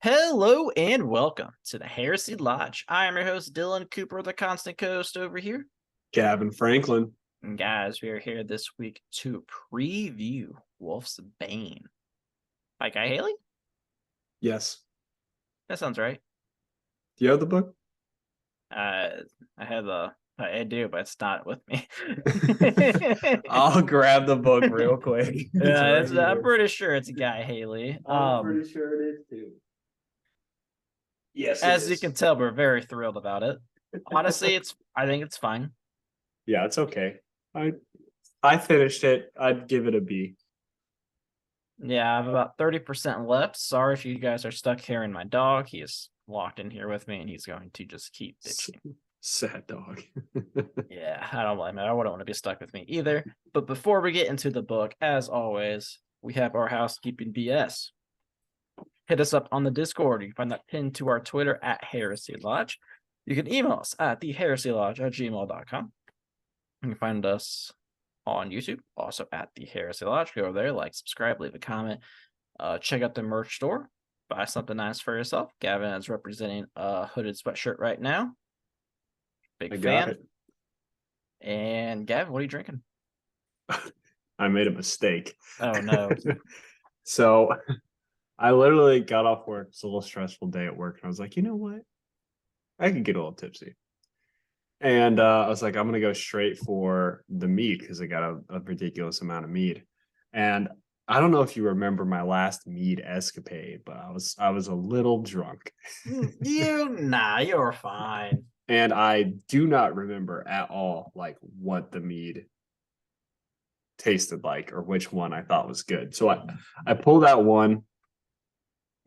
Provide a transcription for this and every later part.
Hello and welcome to the Heresy Lodge. I am your host, Dylan Cooper, the constant co-host over here. Gavin Franklin. And guys, we are here this week to preview Wolfsbane by Guy Haley. Yes. That sounds right. Do you have the book? I do, but it's not with me. I'll grab the book real quick. I'm pretty sure it's Guy Haley. I'm pretty sure it is too. Yes, as you can tell, we're very thrilled about it. Honestly, I think it's fine. Yeah, it's okay. I finished it. I'd give it a B. Yeah, I have about 30% left. Sorry if you guys are stuck hearing my dog. He is locked in here with me, and he's going to just keep bitching. Sad dog. Yeah, I don't blame it. I wouldn't want to be stuck with me either. But before we get into the book, as always, we have our housekeeping BS. Hit us up on the Discord. You can find that pinned to our Twitter at Heresy Lodge. You can email us at theheresiolodge@gmail.com. You can find us on YouTube, also at the Heresy Lodge. Go over there, like, subscribe, leave a comment. Check out the merch store. Buy something nice for yourself. Gavin is representing a hooded sweatshirt right now. Big fan. And Gavin, what are you drinking? I made a mistake. Oh, no. So I literally got off work. It's a little stressful day at work. And I was like, you know what? I could get a little tipsy. And I was like, I'm going to go straight for the mead because I got a ridiculous amount of mead. And I don't know if you remember my last mead escapade, but I was a little drunk. You're fine. And I do not remember at all like what the mead tasted like or which one I thought was good. So I pulled out one.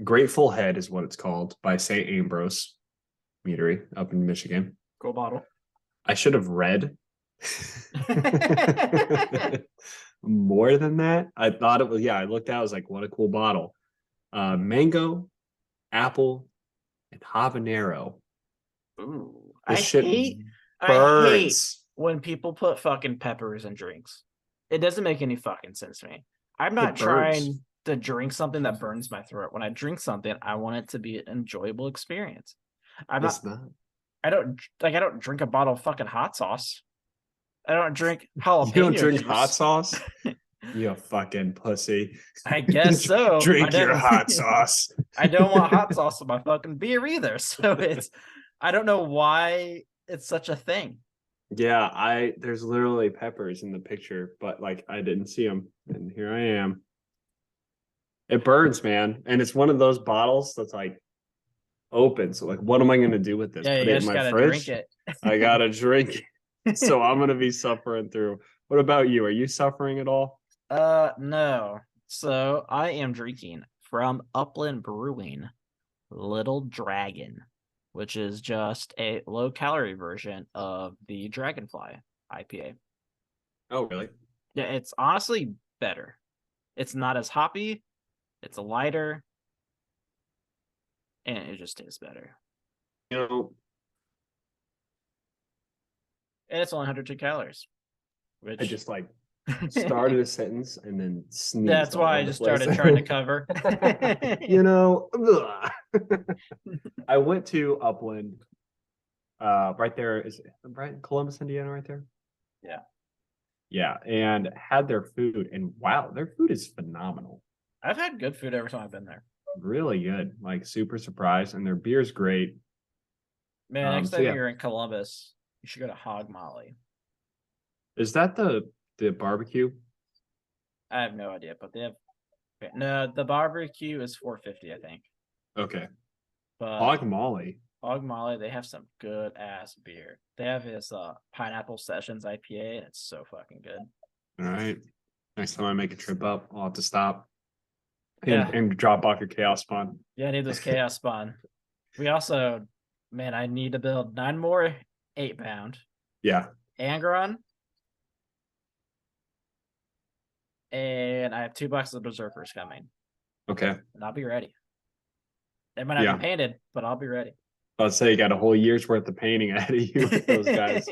Grateful Head is what it's called, by St. Ambrose Meadery up in Michigan. Cool bottle. I should have read more than that. I thought it was, yeah, I looked at it, I was like, what a cool bottle. Mango, apple, and habanero. Ooh. I hate when people put fucking peppers in drinks. It doesn't make any fucking sense to me. I'm not trying to drink something that burns my throat. When I drink something, I want it to be an enjoyable experience. I don't drink a bottle of fucking hot sauce. I don't drink jalapeno. You don't drink juice. hot sauce? You fucking pussy. I guess so. Drink your hot sauce. I don't want hot sauce in my fucking beer either. So I don't know why it's such a thing. Yeah, there's literally peppers in the picture, but like I didn't see them, and here I am. It burns, man, and it's one of those bottles that's like open. So like, what am I gonna do with this? Yeah, put you it in my fridge. Drink it. I gotta drink it. So I'm gonna be suffering through. What about you? Are you suffering at all? No. So I am drinking from Upland Brewing Little Dragon, which is just a low-calorie version of the Dragonfly IPA. Oh, really? Yeah, it's honestly better. It's not as hoppy. It's lighter. And it just tastes better. You know, and it's only 102 calories. Which I just like started a sentence and then sneezed. That's why I just started trying to cover. You know, I went to Upland, right there. Is it right in Columbus, Indiana, right there? Yeah. Yeah, and had their food, and wow, their food is phenomenal. I've had good food every time I've been there. Really good, like super surprised, and their beer's great. Man, next time you're in Columbus, you should go to Hog Molly. Is that the barbecue? I have no idea, but they have the barbecue is $4.50, I think. Okay. But Hog Molly, they have some good ass beer. They have this Pineapple Sessions IPA, and it's so fucking good. All right. Next time I make a trip up, I'll have to stop and drop off your Chaos Spawn. Yeah, I need this Chaos Spawn. We also, man, I need to build 9 more 8-pound. Yeah. Angron. And I have 2 boxes of Berserkers coming. Okay. And I'll be ready. They might not be painted, but I'll be ready. I'll say you got a whole year's worth of painting ahead of you with those guys.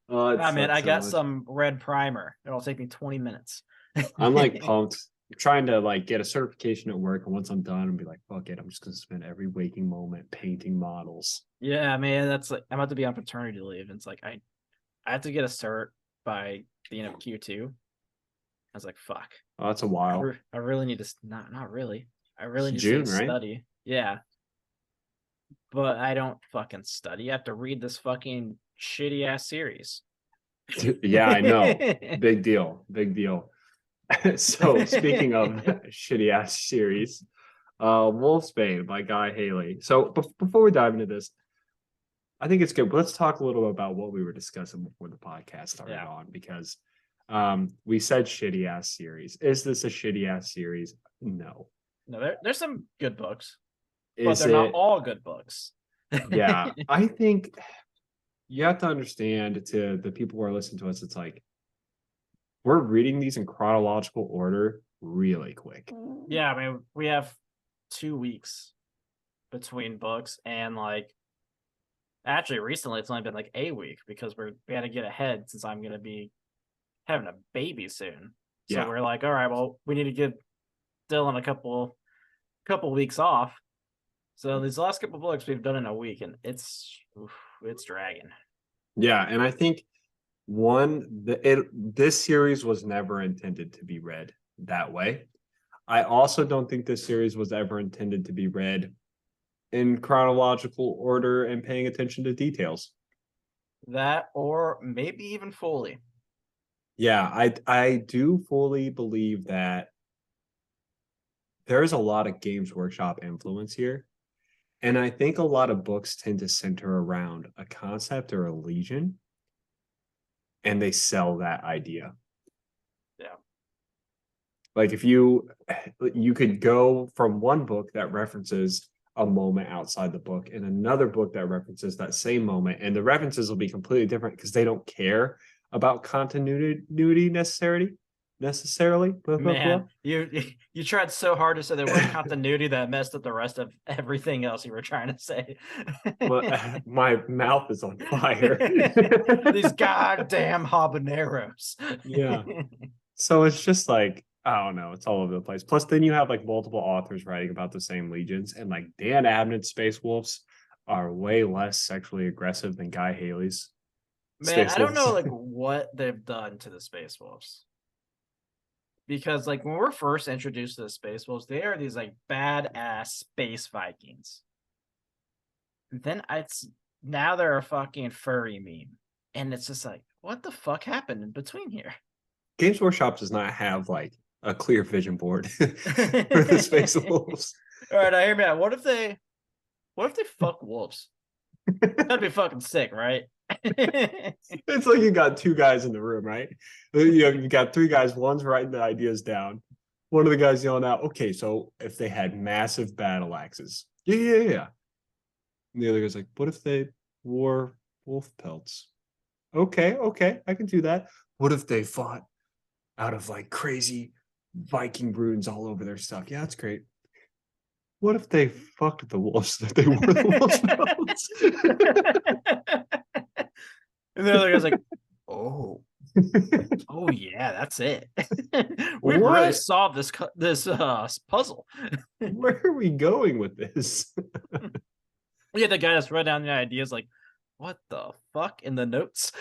Man, I got some red primer. It'll take me 20 minutes. I'm like pumped. trying to like get a certification at work, and once I'm done, I'll be like, fuck it, I'm just gonna spend every waking moment painting models. Yeah, man, that's like I'm about to be on paternity leave, and it's like I have to get a cert by the end of Q2. I was like, fuck. Oh, that's a while. I really need to not really. I really It's need June, to right? study. Yeah. But I don't fucking study. I have to read this fucking shitty ass series. Yeah, I know. Big deal. Big deal. So speaking of shitty ass series, Wolfsbane by Guy Haley. So before we dive into this, I think it's good. Let's talk a little about what we were discussing before the podcast started on, because we said shitty ass series. Is this a shitty ass series? No. No, there's some good books, but Is they're not all good books. Yeah, I think you have to understand, to the people who are listening to us, it's like we're reading these in chronological order really quick. Yeah, I mean, we have 2 weeks between books, and like actually recently it's only been like a week because we had to get ahead since I'm gonna be having a baby soon. So Yeah. we're like, all right, well, we need to give Dylan a couple weeks off. So these last couple books we've done in a week, and it's dragging. Yeah, and I think this series was never intended to be read that way. I also don't think this series was ever intended to be read in chronological order and paying attention to details. That, or maybe even fully. Yeah, I do fully believe that there's a lot of Games Workshop influence here. And I think a lot of books tend to center around a concept or a legion, and they sell that idea. Yeah. Like if you could go from one book that references a moment outside the book and another book that references that same moment, and the references will be completely different because they don't care about continuity necessarily. Blah, blah, blah. Man, you tried so hard to say the word continuity that messed up the rest of everything else you were trying to say. My mouth is on fire. These goddamn habaneros. Yeah. So it's just like, I don't know, it's all over the place. Plus, then you have like multiple authors writing about the same legions, and like Dan Abnett's Space Wolves are way less sexually aggressive than Guy Haley's. Man, I don't know like what they've done to the Space Wolves. Because like when we're first introduced to the Space Wolves, they are these like badass space Vikings. Then now they're a fucking furry meme. And it's just like, what the fuck happened in between here? Games Workshop does not have like a clear vision board for the Space Wolves. All right, I hear me out. What if they fuck wolves? That'd be fucking sick, right? It's like you got two guys in the room, right? You got three guys. One's writing the ideas down. One of the guys yelling out, "Okay, so if they had massive battle axes, yeah." And the other guy's like, "What if they wore wolf pelts? Okay, I can do that. What if they fought out of like crazy Viking runes all over their stuff? Yeah, that's great. What if they fucked the wolves? If they wore the wolves pelts?" And the other guy's like, oh yeah, that's it. We really solved this puzzle. Where are we going with this? Yeah, the guy that's wrote down the ideas like, what the fuck in the notes?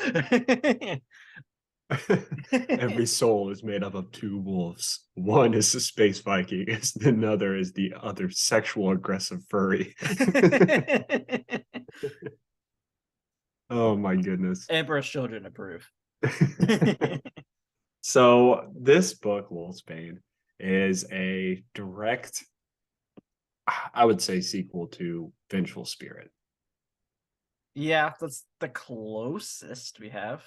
Every soul is made up of two wolves. One is the space Viking, and another is the other sexual aggressive furry. Oh my goodness. Emperor's Children approve. So this book, Wolfsbane, is a direct, I would say, sequel to Vengeful Spirit. Yeah, that's the closest we have.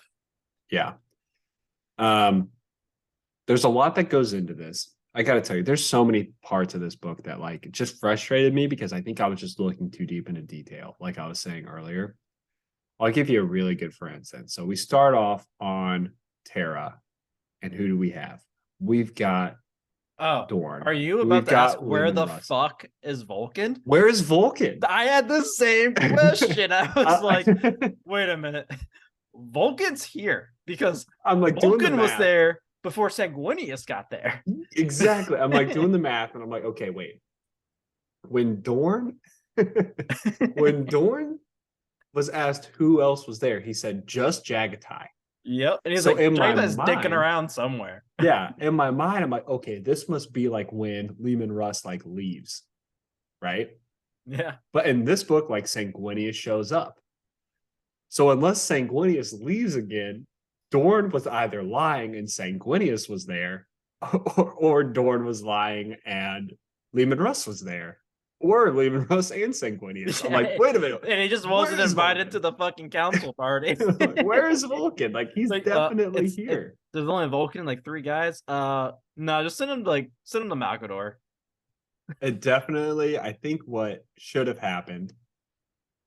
Yeah. There's a lot that goes into this. I gotta tell you, there's so many parts of this book that like just frustrated me because I think I was just looking too deep into detail, like I was saying earlier. I'll give you a really good for instance. So we start off on Terra, and who do we have? We've got Dorn. Are you about to ask where the fuck is Vulcan? Where is Vulcan? I had the same question. I was like, wait a minute. Vulcan's here because I'm like, Vulcan was there before Sanguinius got there. Exactly. I'm like doing the math and I'm like, okay, wait. When Dorn when Dorn was asked who else was there, he said just Jagatai. Yep. And he's So like, in my Jaga's dicking mind, around somewhere. yeah, in my mind, I'm like, okay, this must be like when Lehman Russ like leaves, right? Yeah. But in this book, like Sanguinius shows up. So unless Sanguinius leaves again, Dorn was either lying and Sanguinius was there, or Dorn was lying and Lehman Russ was there, or Lehman Russ and Sanguinius. I'm like, wait a minute. And he just wasn't invited to the fucking council party. Like, where is Vulcan? Like, he's like, definitely here. There's only Vulcan and like 3 guys. No, just send him to Malkador. It definitely, I think what should have happened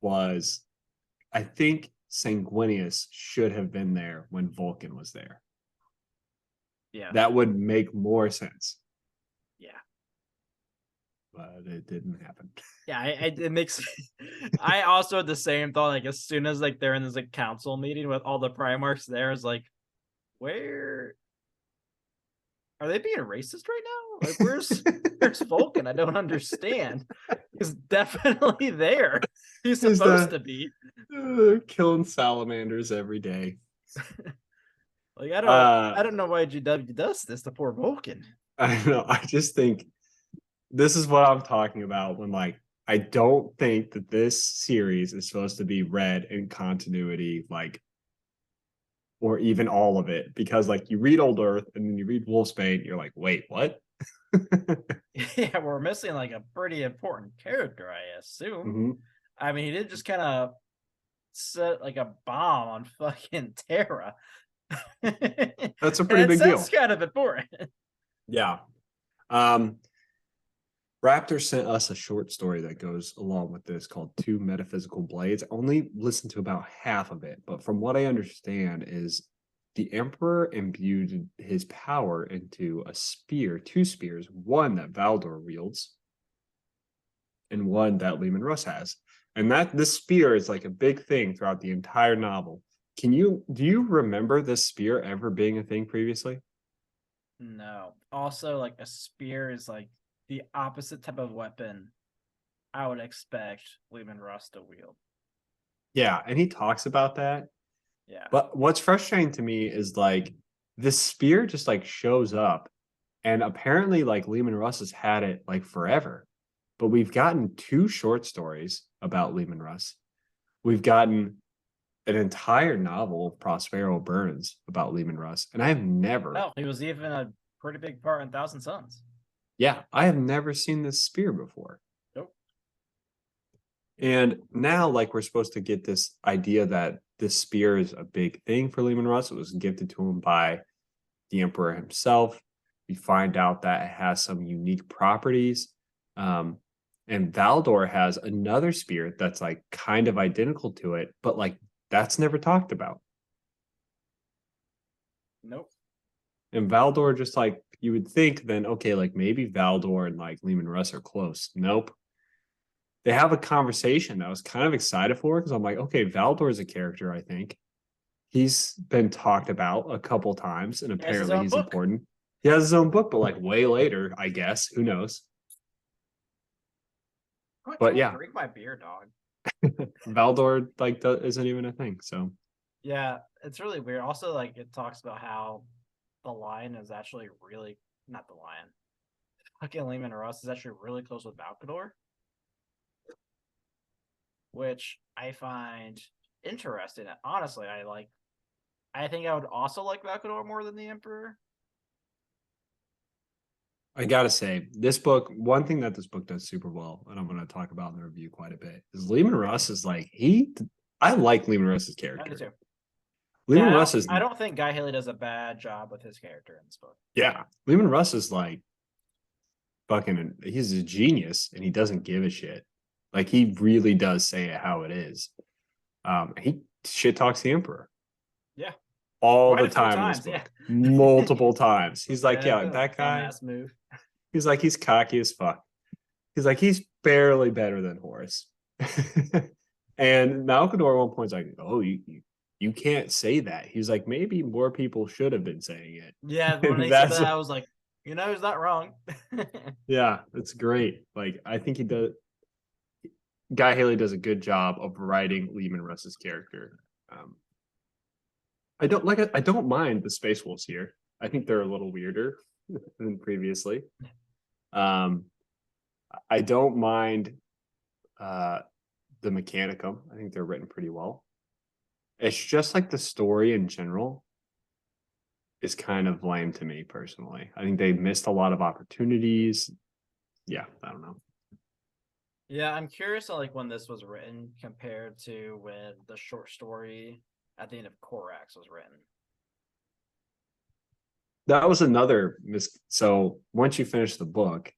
was, I think Sanguinius should have been there when Vulcan was there. Yeah. That would make more sense. Yeah. But it didn't happen. Yeah, it makes. I also had the same thought. Like as soon as like they're in this like council meeting with all the Primarchs, there is like, where are they being racist right now? Like where's Vulcan? I don't understand. He's definitely there. He's supposed to be killing salamanders every day. Like I don't know why GW does this to poor Vulcan. I know. I just think this is what I'm talking about when like I don't think that this series is supposed to be read in continuity, like, or even all of it, because like you read Old Earth and then you read Wolfsbane, you're like, wait, what? Yeah, we're missing like a pretty important character, I assume. Mm-hmm. I mean, he did just kind of set like a bomb on fucking Terra. That's a pretty big deal. That's kind of important. Yeah. Raptor sent us a short story that goes along with this called Two Metaphysical Blades. I only listened to about half of it, but from what I understand is the Emperor imbued his power into a spear, 2 spears, one that Valdor wields and one that Lehman Russ has. And that this spear is like a big thing throughout the entire novel. Do you remember this spear ever being a thing previously? No. Also, like a spear is like the opposite type of weapon I would expect Lehman Russ to wield. Yeah, and he talks about that. Yeah. But what's frustrating to me is like this spear just like shows up, and apparently like Lehman Russ has had it like forever. But we've gotten 2 short stories about Lehman Russ. We've gotten an entire novel of Prospero Burns about Lehman Russ, and I have never. Oh, he was even a pretty big part in Thousand Suns. Yeah, I have never seen this spear before. Nope. And now, like, we're supposed to get this idea that this spear is a big thing for Lehman Russ. It was gifted to him by the Emperor himself. We find out that it has some unique properties. And Valdor has another spear that's like kind of identical to it, but like that's never talked about. Nope. And Valdor just like, you would think then, okay, like maybe Valdor and like Lehman Russ are close. Nope. They have a conversation that I was kind of excited for because I'm like, okay, Valdor is a character, I think. He's been talked about a couple times and apparently he's important. He has his own book, but like way later, I guess. Who knows? But yeah. Drink my beer, dog. Valdor like isn't even a thing. So yeah, it's really weird. Also, like it talks about how the Lion is actually really not the Lion. Fucking Lehman Russ is actually really close with Malkador, which I find interesting. Honestly, I think I would also like Malkador more than the Emperor. I gotta say, this book, one thing that this book does super well, and I'm gonna talk about in the review quite a bit, is Lehman Russ is like I like Lehman Russ's character. I do too. Lehman Russ is. I don't think Guy Haley does a bad job with his character in this book. Yeah, Lehman Russ is like fucking. He's a genius, and he doesn't give a shit. Like he really does say it how it is. He shit talks the Emperor. Yeah, all the time in this book, yeah. Multiple times. He's like, yeah, that guy. Move. He's like, he's cocky as fuck. He's like, he's barely better than Horus. And Malkador at one point's like, oh, you can't say that. He's like, maybe more people should have been saying it. Yeah, when And they said that's that, I was like, he's not wrong. yeah, it's great. Like I think he does. Guy Haley does a good job of writing Lehman Russ's character. Um, I don't mind the Space Wolves here. I think they're a little weirder than previously. Um, I don't mind uh, the Mechanicum. I think they're written pretty well. It's just like the story in general is kind of lame to me personally. I think they missed a lot of opportunities. Yeah, I don't know. Yeah, I'm curious on like when this was written compared to when the short story at the end of Korax was written. That was another so once you finish the book,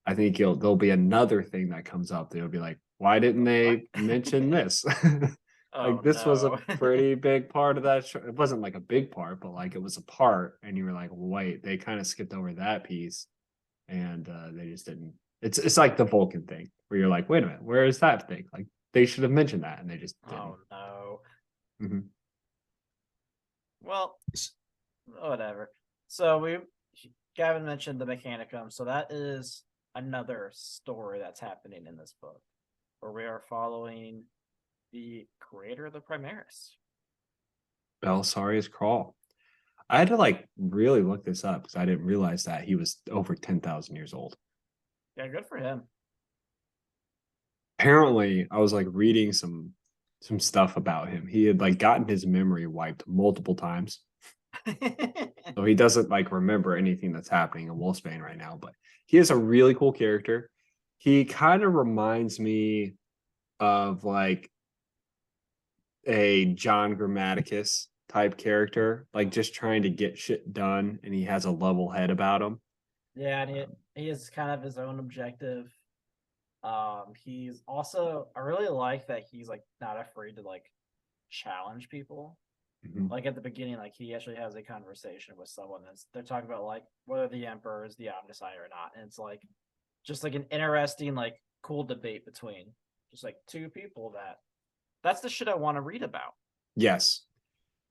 I think there'll be another thing that comes up. They'll be like, why didn't What? they mention this? Oh Like this was a no. pretty big part of that show. It wasn't like a big part, but like it was a part, and you were like, wait, they kind of skipped over that piece, and they just didn't. It's like the Vulcan thing where you're like, wait a minute, where is that thing? Like they should have mentioned that, and they just didn't. Oh no. Mhm. Well, whatever. So Gavin mentioned the Mechanicum, so that is another story that's happening in this book, where we are following the creator of the Primaris. Belisarius Crawl. I had to like really look this up because I didn't realize that he was over 10,000 years old. Yeah, good for him. Apparently, I was like reading some stuff about him. He had like gotten his memory wiped multiple times. So he doesn't like remember anything that's happening in Wolfsbane right now, but he is a really cool character. He kind of reminds me of like a John Grammaticus type character, like just trying to get shit done, and he has a level head about him. Yeah, and he is kind of his own objective. He's also I really like that he's like not afraid to like challenge people. Mhm. Like at the beginning, like he actually has a conversation with someone that's they're talking about like whether the Emperor is the Omnissiah or not. And it's like just like an interesting, like cool debate between just like two people that's the shit I want to read about. Yes,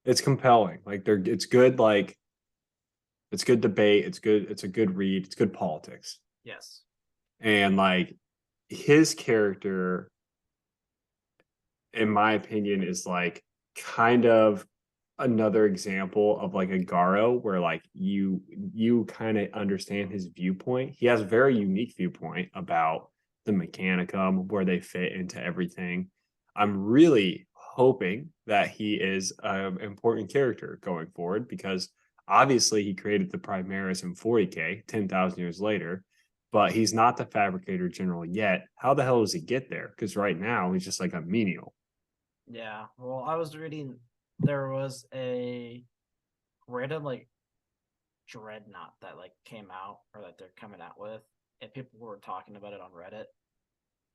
it's compelling. Like it's good. Like it's good debate. It's good. It's a good read. It's good politics. Yes. And like his character, in my opinion, is like kind of another example of like a Garo where like you kind of understand his viewpoint. He has a very unique viewpoint about the Mechanicum, where they fit into everything. I'm really hoping that he is an important character going forward because obviously he created the Primaris in 40k 10,000 years later, but he's not the Fabricator General yet. How the hell does he get there? Because right now he's just like a menial. Yeah. Well, I was reading there was a random like dreadnought that like came out or that they're coming out with, and people were talking about it on Reddit.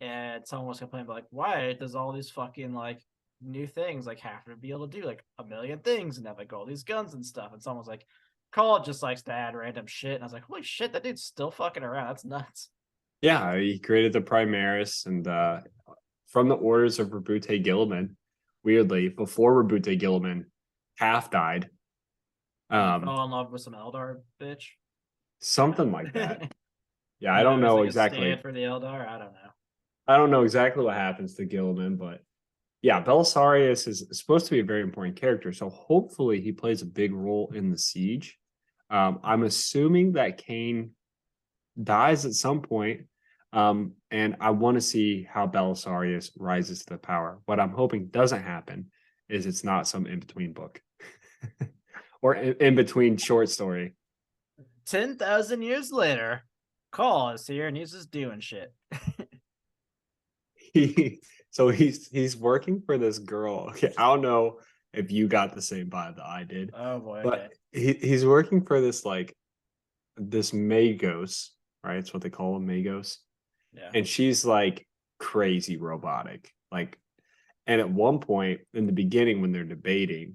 And someone was complaining about like, why does all these fucking like new things like have to be able to do like a million things and have like all these guns and stuff? And someone was like, Call just likes to add random shit. And I was like, holy shit, that dude's still fucking around. That's nuts. Yeah, he created the Primaris and from the orders of Rabute Gilliman, weirdly, before Rabute Gilliman half died. He Um, fell in love with some Eldar bitch. something like that. Yeah, I don't It was know like a stand exactly. for the Eldar. I don't know. I don't know exactly what happens to Gilliman, but yeah, Belisarius is supposed to be a very important character. So hopefully he plays a big role in the siege. I'm assuming that Kane dies at some point. And I want to see how Belisarius rises to the power. What I'm hoping doesn't happen is it's not some in between book or in between short story. 10,000 years later, Call is here and he's just doing shit. So he's working for this girl. Okay, I don't know if you got the same vibe that I did, Oh boy, okay. but he's working for this like this Magos, right? It's what they call them, Magos. Yeah. And she's like crazy robotic. Like, and at one point in the beginning, when they're debating,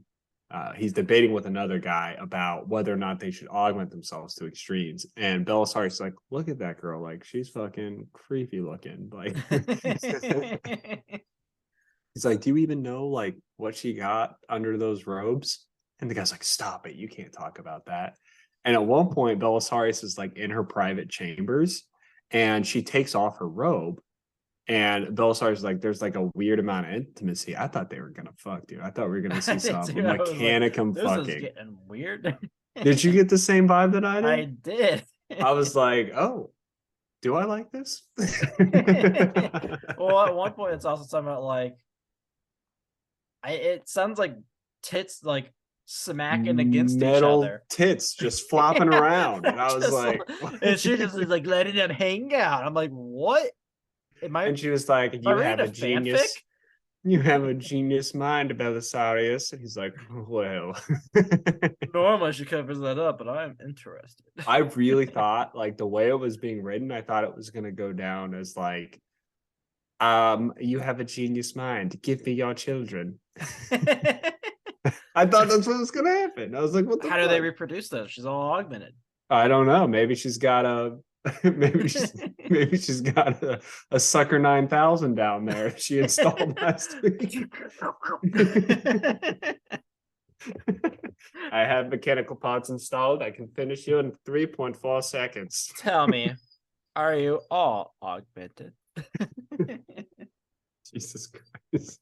he's debating with another guy about whether or not they should augment themselves to extremes. And Belisarius like, look at that girl, like she's fucking creepy looking. Like, He's like, do you even know like what she got under those robes? And the guy's like, stop it, you can't talk about that. And at one point, Belisarius is like in her private chambers, and she takes off her robe, and Belisarius is like, there's like a weird amount of intimacy. I thought they were gonna fuck, dude. I thought we were gonna see some Dude, I was like, mechanicum this is fucking. getting weird. Did you get the same vibe that I I did? did. I was like, oh, do I like this? Well, at one point, it's also something about like, it sounds like tits like smacking against each Metal other. tits just flopping around. And I was Just like, and she just is like letting them hang out. I'm like, what? Am I and she was like, I you have reading a a fanfic? genius. You have a genius mind, Belisarius. And he's like, well. Normally she covers that up, but I'm interested. I really thought like the way it was being written, I thought it was gonna go down as like, you have a genius mind. Give me your children. I thought that's what was gonna happen. I was like, what the How fuck? do they reproduce those? She's all augmented. I don't know. Maybe she's got a maybe she's got a sucker 9000 down there she installed last week. I have mechanical parts installed. I can finish you in 3.4 seconds. Tell me, are you all augmented? Jesus Christ.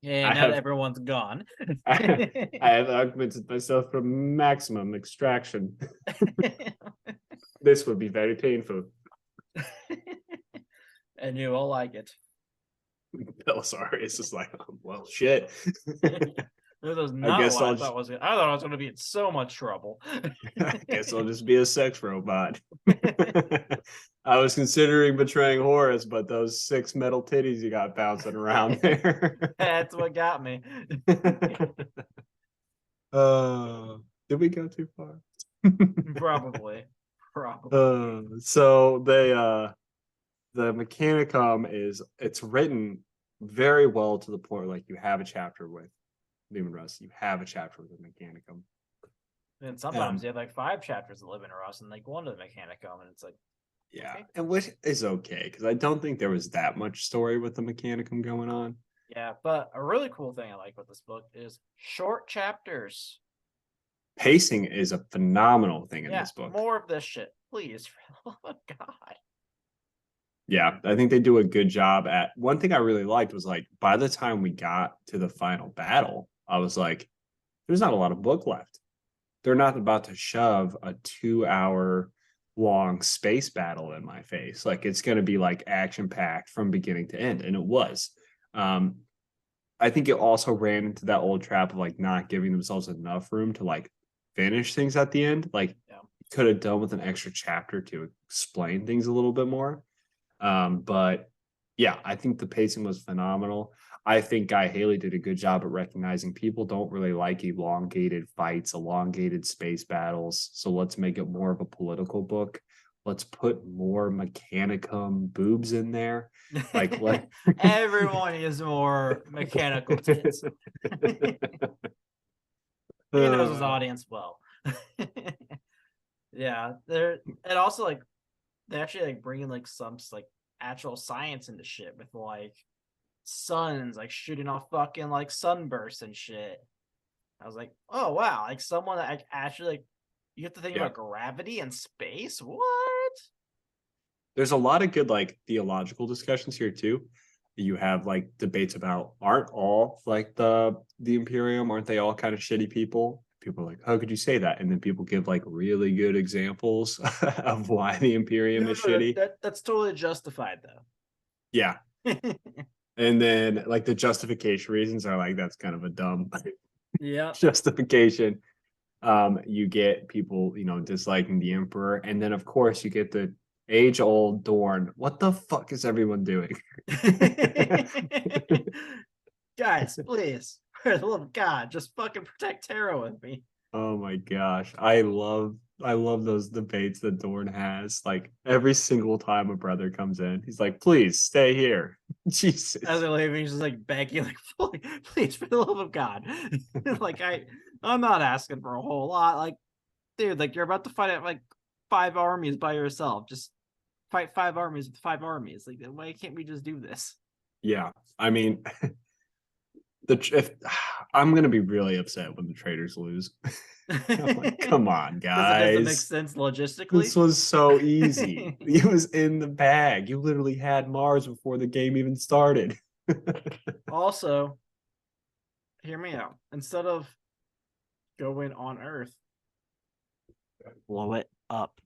Yeah, now that everyone's gone. I have augmented myself for maximum extraction. This would be very painful. And you all like it. Belisarius is like, oh, well, shit. This was not guess what I'll I thought was. I thought I was going to be in so much trouble. I guess I'll just be a sex robot. I was considering betraying Horus, but those 6 metal titties you got bouncing around there. That's what got me. Did we go too far? Probably. So they the Mechanicum it's written very well to the point like you have a chapter with Lumen Rust, you have a chapter with the Mechanicum. And sometimes you have like 5 chapters of Living Rust and like 1 of the Mechanicum, and it's like, yeah, okay. and which is okay because I don't think there was that much story with the Mechanicum going on. Yeah, but a really cool thing I like with this book is short chapters. Pacing is a phenomenal thing in this book. More of this shit, please, for the love of God. Yeah, I think they do a good job at. One thing I really liked was like by the time we got to the final battle, I was like, there's not a lot of book left. They're not about to shove a 2-hour long space battle in my face. Like it's going to be like action packed from beginning to end. And it was. I think it also ran into that old trap of like not giving themselves enough room to like finish things at the end. Like could have done with an extra chapter to explain things a little bit more. But yeah, I think the pacing was phenomenal. I think Guy Haley did a good job at recognizing people don't really like elongated fights, elongated space battles. So let's make it more of a political book. Let's put more Mechanicum boobs in there. Like what? Everyone is more mechanical tits. He knows his audience well. Yeah, and also like they actually like bring in like some like actual science into shit with like suns like shooting off fucking like sunbursts and shit. I was like, oh wow, like someone that like, actually like you have to think about gravity and space. What? There's a lot of good like theological discussions here too. You have like debates about aren't all like the Imperium, aren't they all kind of shitty people? People are like, how could you say that? And then people give like really good examples of why the Imperium is shitty. That's totally justified though. Yeah. And then like the justification reasons are like that's kind of a dumb justification. You get people, disliking the Emperor, and then of course you get the age-old Dorn. What the fuck is everyone doing? Guys, please, for the love of God, just fucking protect Terra with me. Oh my gosh. I love those debates that Dorn has. Like every single time a brother comes in, he's like, please stay here. Jesus. As they're leaving, he's just like begging, like, please, for the love of God. Like I'm not asking for a whole lot. Like, dude, like you're about to fight like 5 armies by yourself. Just fight 5 armies with 5 armies. Like, why can't we just do this? Yeah, I mean, if I'm gonna be really upset when the traders lose. I'm like, come on, Because it doesn't make guys. sense logistically. This was so easy. It was in the bag. You literally had Mars before the game even started. Also, hear me out. Instead of going on Earth, blow it up.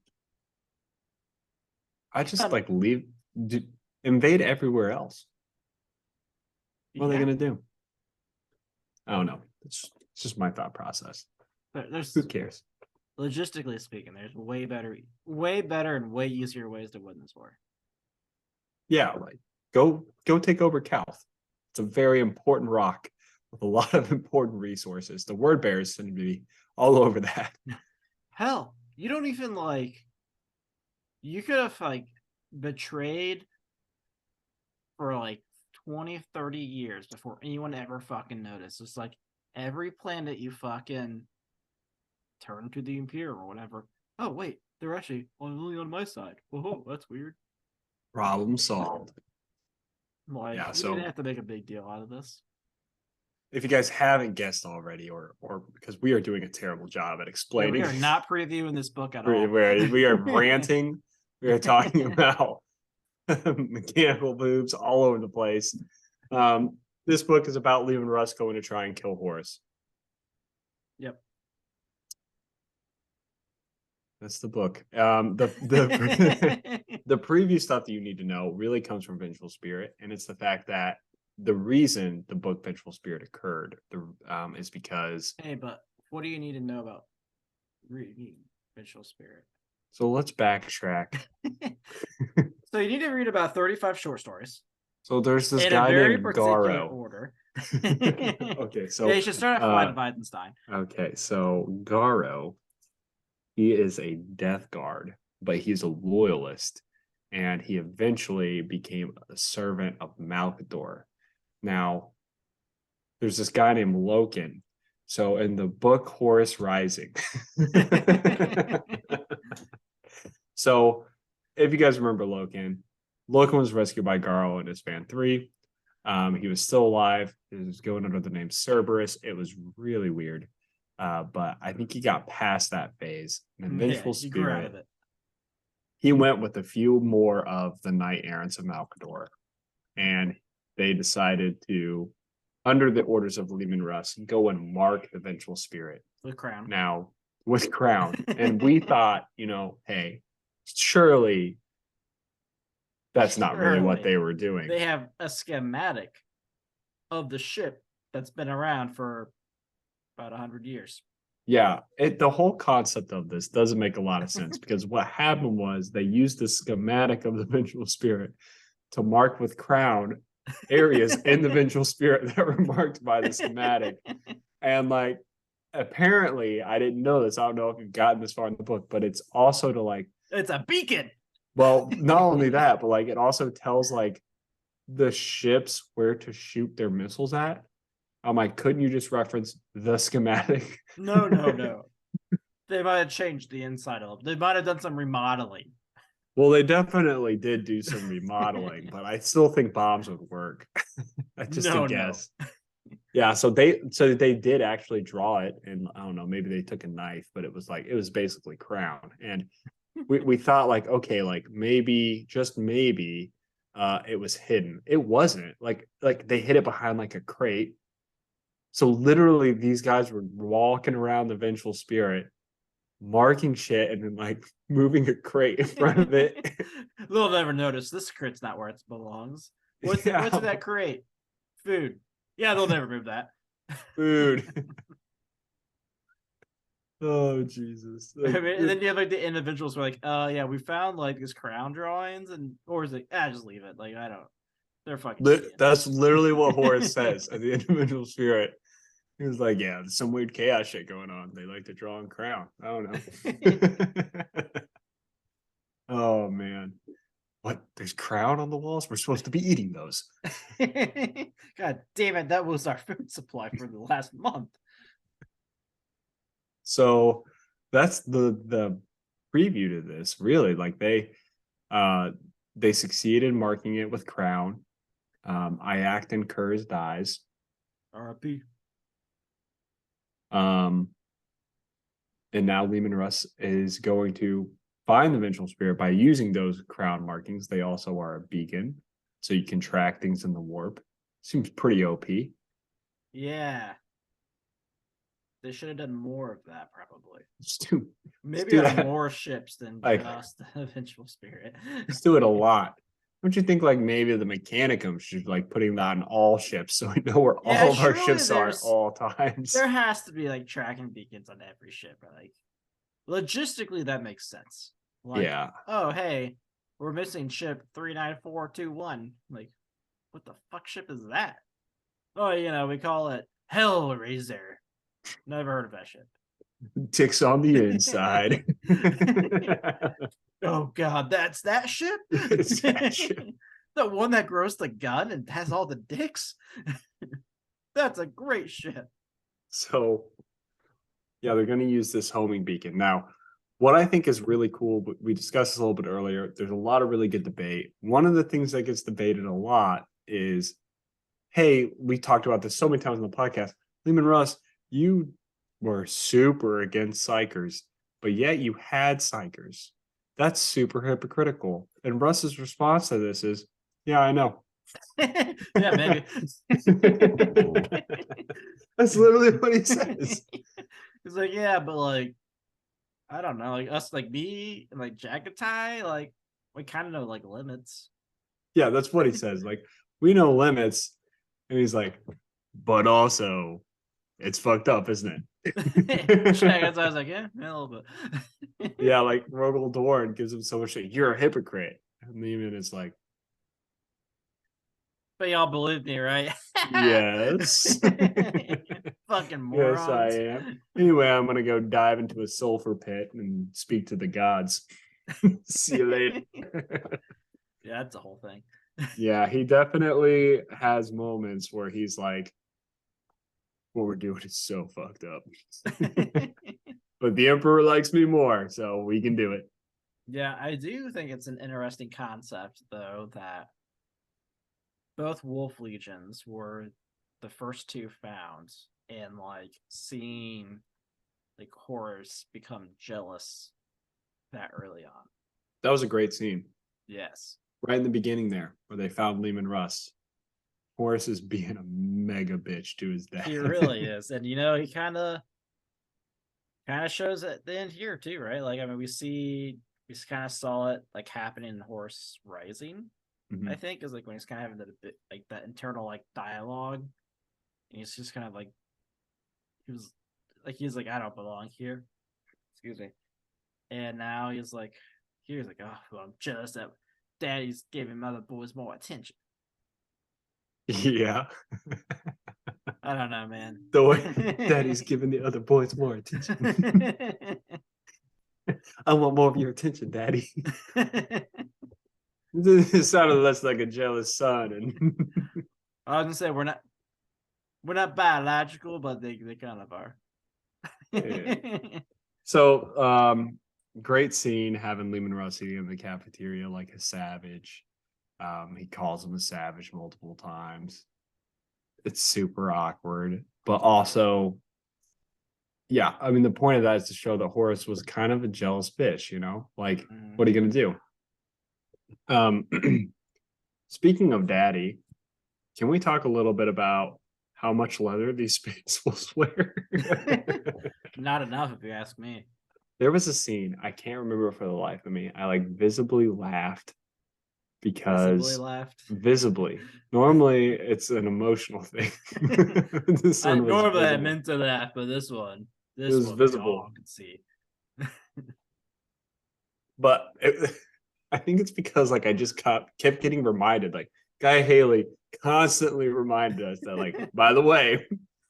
I just like leave, invade everywhere else. What are they gonna do? I don't know. It's just my thought process. There's Who cares? logistically speaking, there's way better and way easier ways to win this war. Yeah, like go take over Calth. It's a very important rock with a lot of important resources. The word bearers seem to be all over that. Hell, you don't even you could have betrayed for 20, 30 years before anyone ever fucking noticed. It's like every planet you fucking turn to the Imperial or whatever. Oh wait, they're actually only on my side. Oh, that's weird. Problem solved. You didn't have to make a big deal out of this. If you guys haven't guessed already, or because we are doing a terrible job at explaining, we are not previewing this book at all. We are ranting. We are talking about mechanical boobs all over the place. This book is about leaving Russ going to try and kill Horus. Yep. That's the book. The the preview stuff that you need to know really comes from Vengeful Spirit, and it's the fact that the reason the book Vengeful Spirit occurred is because. Hey, but what do you need to know about reading Vengeful Spirit? So let's backtrack. So you need to read about 35 short stories. So there's this in guy a very named particular Garo. Order. Okay, so yeah, you should start off by Wittgenstein. Okay, so Garo, he is a death guard, but he's a loyalist, and he eventually became a servant of Malkador. Now, there's this guy named Loken. So in the book Horus Rising, so if you guys remember Loken was rescued by Garo in Span 3. He was still alive. He was going under the name Cerberus. It was really weird. But I think he got past that phase. And Vengeful Spirit, he went with a few more of the knight errants of Malkador. And they decided to, under the orders of Leman Russ, go and mark the Vengeful Spirit. With Crown. Now, with Crown. And we thought, hey, surely that's not really what they were doing. They have a schematic of the ship that's been around for about 100 years. Yeah, the whole concept of this doesn't make a lot of sense because what happened was they used the schematic of the Vengeful Spirit to mark with Crown areas in the Vengeful Spirit that were marked by the schematic. And apparently, I didn't know this. I don't know if you've gotten this far in the book, but it's also to it's a beacon. Well, not only that, but it also tells the ships where to shoot their missiles at. I'm like, couldn't you just reference the schematic? No. They might have changed the inside of them. They might have done some remodeling. Well, they definitely did do some remodeling, but I still think bombs would work. Just a guess. No. Yeah, so they did actually draw it, and I don't know, maybe they took a knife, but it was basically Crown. And we thought okay, maybe, just maybe, it was hidden. It wasn't. They hid it behind a crate. So literally these guys were walking around the Vengeful Spirit, marking shit, and then moving a crate in front of it. They'll never notice this crate's not where it belongs. What's in that crate? Food. Yeah, they'll never move that. Food. Oh Jesus! And then you have the individuals who are yeah, we found these Crown drawings, or is it just leave it? I don't. They're fucking. That's literally what Horus says at the individual spirit. He was like, yeah, there's some weird chaos shit going on. They like to draw on Crown. I don't know. Oh man. What? There's Crown on the walls? We're supposed to be eating those. God damn it, that was our food supply for the last month. So that's the preview to this, really. They succeeded in marking it with Crown. Iacton Kurz dies. R.I.P. And now Lehman Russ is going to find the vengeful spirit by using those crown markings. They also are a beacon, so you can track things in the warp. Seems pretty OP. Yeah. They should have done more of that, probably. Maybe do on that. more ships than Like, just the Vengeful Spirit. Let's do it a lot. Don't you think like maybe the Mechanicum should like putting that on all ships so we know where Yeah, all of our surely ships are at all times? There has to be like tracking beacons on every ship. Like logistically, that makes sense. Like, Yeah. oh hey, we're missing ship 39421. Like, what the fuck ship is that? Oh, we call it Hellraiser. Never heard of that ship. Ticks on the inside. Oh god, that's that ship? It's that ship. The one that grows the gun and has all the dicks? That's a great ship. So yeah, they're going to use this homing beacon. Now, what I think is really cool, but we discussed this a little bit earlier, there's a lot of really good debate. One of the things that gets debated a lot is, hey, we talked about this so many times on the podcast. Lehman Russ, you were super against psychers, but yet you had psychers. That's super hypocritical. And Russ's response to this is, yeah, I know. Yeah, maybe. That's literally what he says. He's like, yeah, but like, I don't know, like us, like me and like Jagatai, like we kind of know like limits. Yeah, that's what he says. Like, we know limits. And he's like, but also, it's fucked up, isn't it? Jagatai was like, yeah, a little bit. Yeah, like Rogel Dorn gives him so much shit. You're a hypocrite. And Lehman is like, but y'all believe me, right? yes. Fucking morons. Yes, I am. Anyway, I'm gonna go dive into a sulfur pit and speak to the gods. See you later. Yeah, that's the whole thing. Yeah, he definitely has moments where he's like, what we're doing is so fucked up. But the Emperor likes me more, so we can do it. Yeah, I do think it's an interesting concept, though, that both Wolf Legions were the first two found, and like seeing like Horus become jealous that early on. That was a great scene. Yes. Right in the beginning there, where they found Lehman Russ. Horus is being a mega bitch to his dad. He really is. And he kind of shows at the end here too, right? Like, I mean, we kind of saw it like happening in Horus Rising. I think is like when he's kind of having that like that internal like dialogue, and he's just kind of like he's like I don't belong here, excuse me, and now he's like oh well, I'm jealous that Daddy's giving other boys more attention. Yeah. I don't know, man. The way Daddy's giving the other boys more attention. I want more of your attention, Daddy. It sounded less like a jealous son. And I was gonna say we're not biological, but they kind of are. Yeah. So great scene having Lehman Russ eating in the cafeteria like a savage. He calls him a savage multiple times. It's super awkward, but also, yeah, I mean, the point of that is to show that Horus was kind of a jealous bitch, like, what are you going to do? Speaking of daddy, can we talk a little bit about how much leather these space wolves wear? Not enough, if you ask me. There was a scene, I can't remember for the life of me. I like visibly laughed because visibly. Normally it's an emotional thing. Normally I meant to laugh, but this one was visible. I could see. But I think it's because like I just kept getting reminded, like Guy Haley constantly reminded us that, like, by the way,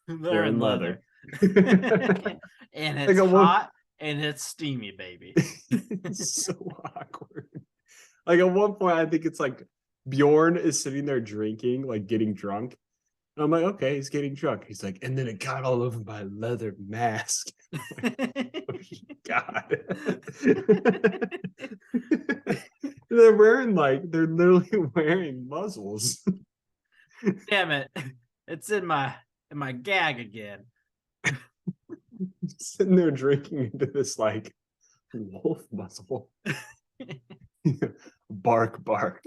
they're in leather. And it's hot and it's steamy, baby. It's so awkward. Like at one point, I think it's like Bjorn is sitting there drinking, like getting drunk. And I'm like, okay, he's getting drunk. He's like, and then it got all over my leather mask. Like, oh, God. They're literally wearing muzzles. Damn it. It's in my gag again. Sitting there drinking into this like wolf muzzle. Bark, bark.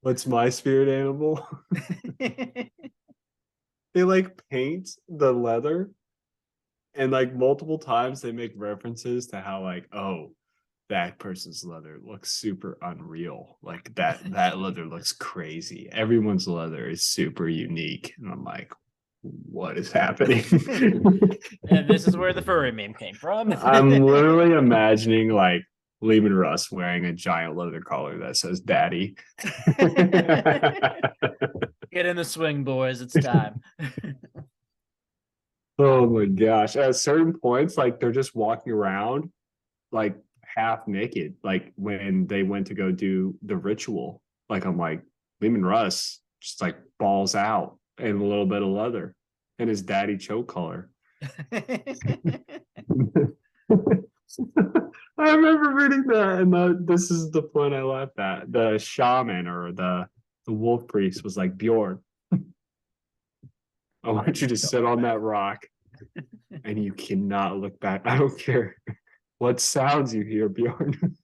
What's my spirit animal? They like paint the leather, and like multiple times they make references to how like, oh, that person's leather looks super unreal. Like that leather looks crazy. Everyone's leather is super unique. And I'm like, what is happening? And this is where the furry meme came from. I'm literally imagining like Lehman Russ wearing a giant leather collar that says daddy. Get in the swing, boys. It's time. Oh my gosh. At certain points, like they're just walking around like half naked, like when they went to go do the ritual. Like I'm like, Lehman Russ just like balls out and a little bit of leather and his daddy choke collar. I remember reading that, and this is the point I laughed at. The shaman or the wolf priest was like, Bjorn, I want you to sit on that rock and you cannot look back. I don't care what sounds you hear, Bjorn.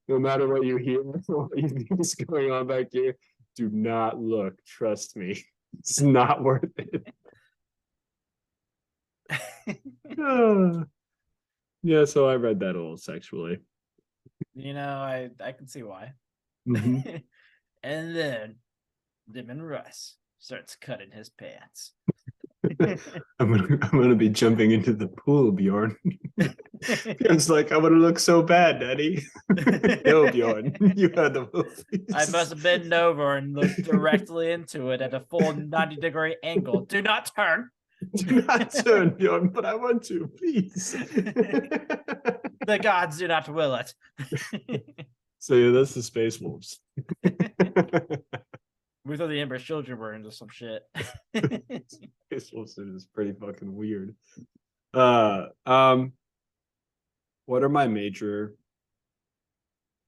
No matter what you hear, what you think is going on back here, do not look. Trust me, it's not worth it. Yeah, so I read that a little sexually. I can see why. Mhm. And then Lemon Russ starts cutting his pants. I'm gonna be jumping into the pool, Bjorn. Bjorn's like, I'm gonna look so bad, Daddy. No, Bjorn, you had the movies. I must have bent over and looked directly into it at a full 90-degree angle. Do not turn. Do not turn, Bjorn, but I want to, please. The gods do not will it. So yeah, that's the Space Wolves. We thought the Emperor's children were into some shit. Space Wolves is pretty fucking weird. What are my major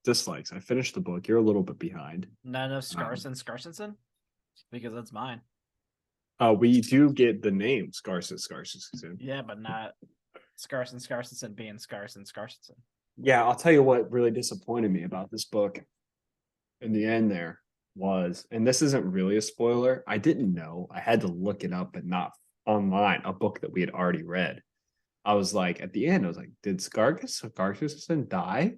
dislikes? I finished the book. You're a little bit behind. None of Scarson? Because that's mine. We do get the name Scarson. Yeah, but not Scarson being Scarson. Yeah, I'll tell you what really disappointed me about this book in the end there was, and this isn't really a spoiler, I didn't know. I had to look it up, but not online, a book that we had already read. I was like, at the end, I was like, did Scarson die? I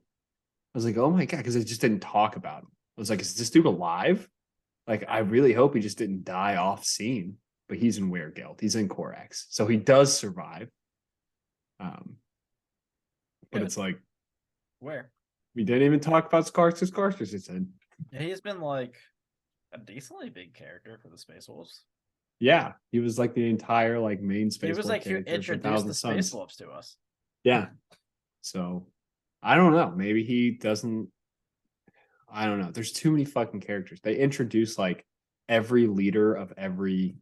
was like, oh my God, because it just didn't talk about him. I was like, is this dude alive? Like, I really hope he just didn't die off scene, but he's in Weregild. He's in Corax. So he does survive. But Good. it's like, Where? we didn't even talk about Scarson. It said, Yeah, he's been like a decently big character for the Space Wolves. yeah, he was like the entire like main Space He was Wolf like who character for introduced Thousand the Suns. Space Wolves to us. Yeah. So I don't know. Maybe he doesn't. I don't know. There's too many fucking characters. They introduce like every leader of every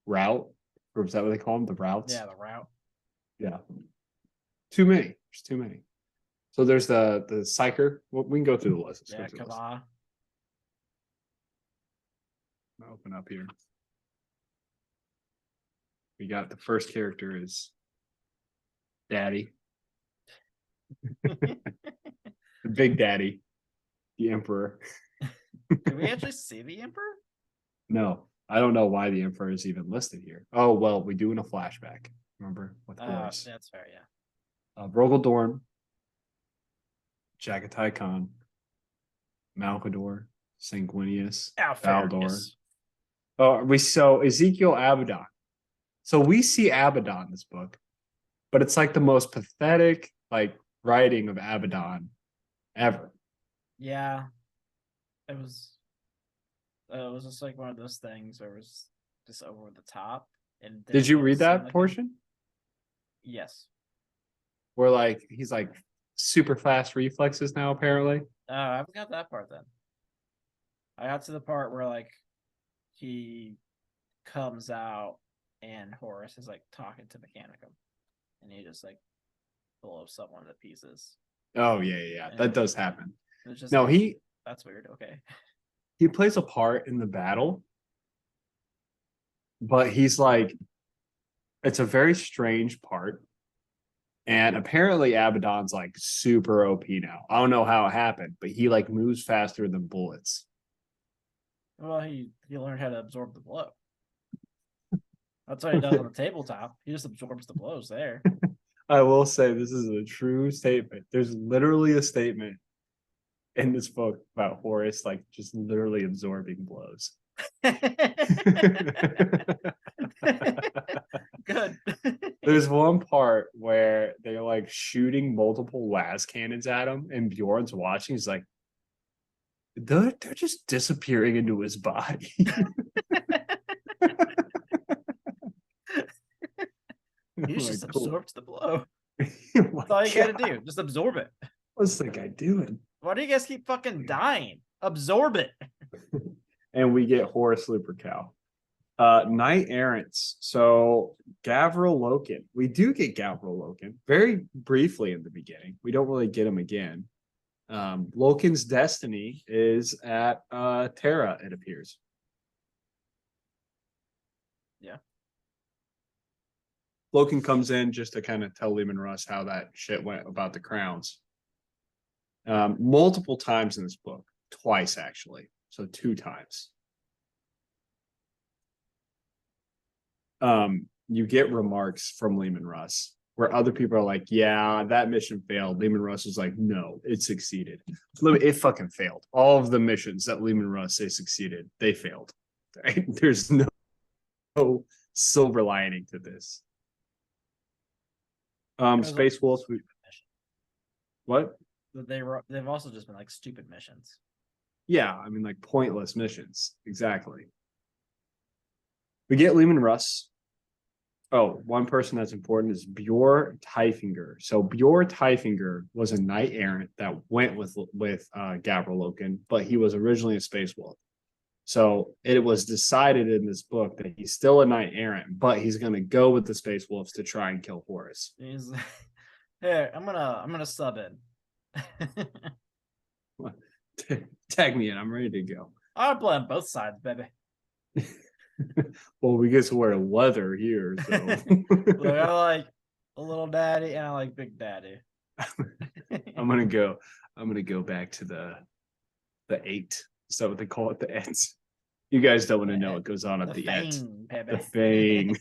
route. Or is that what they call them? The routes? Yeah, the route. Yeah. Too many. There's too many. So there's the psyker. Well, we can go through the list. Yeah, Kava. Open up here. We got the first character is Daddy. The Big Daddy. The Emperor. Did we actually see the Emperor? No, I don't know why the Emperor is even listed here. Oh, well, we do in a flashback. Remember? With Royce. That's fair, yeah. Rogel Dorn, Jagatai Khan, Malkador, Sanguinius, Valdor. Oh, we so Ezekiel Abaddon. So we see Abaddon in this book, but it's like the most pathetic like writing of Abaddon ever. Yeah. It was just like one of those things where it was just over the top. And Did you read that like portion? Yes. Where like he's like super fast reflexes now, apparently. I haven't got that part then. I got to the part where like he comes out and Horus is like talking to Mechanicum, and he just like blows someone to pieces. Oh yeah. That does happen. It's just No, like, he that's weird. Okay. he plays a part in the battle, but he's like, it's a very strange part. And apparently Abaddon's like super OP now. I don't know how it happened, but he like moves faster than bullets. Well, he learned how to absorb the blow. That's what he does on the tabletop. He just absorbs the blows there. I will say this is a true statement. There's literally a statement in this book about Horus like just literally absorbing blows. Good. There's one part where they're like shooting multiple las cannons at him, and Bjorn's watching. He's like, they're just disappearing into his body. He just absorbs the blow. Oh That's all you gotta do. Just absorb it. What's the guy doing? Why do you guys keep fucking dying? Absorb it. And we get Horus Lupercal. Knight Errants. So Gavril Loken. We do get Gavril Loken very briefly in the beginning. We don't really get him again. Loken's destiny is at Terra, it appears. Yeah. Loken comes in just to kind of tell Lehman Russ how that shit went about the crowns. Multiple times in this book. Twice, actually. So 2 times. You get remarks from Lehman Russ where other people are like, yeah, that mission failed. Lehman Russ is like, no, it succeeded. It fucking failed. All of the missions that Lehman Russ say succeeded, they failed. Right? There's no silver lining to this. Space Wolves. What? They've also just been like stupid missions. Yeah, I mean, like pointless missions. Exactly. We get Lehman Russ. Oh, one person that's important is Bjor Tyfinger. So Bjor Tyfinger was a knight errant that went with Gavril Loken, but he was originally a space wolf. So it was decided in this book that he's still a knight errant, but he's going to go with the space wolves to try and kill Horus. He's here. I'm gonna sub in. Tag me in. I'm ready to go. I'll play on both sides, baby. Well, we get to wear leather here, so Look, I like a little daddy and I like big daddy. I'm gonna go back to the 8. So what they call it, the ends. You guys don't want to know what goes on at the end. The fang.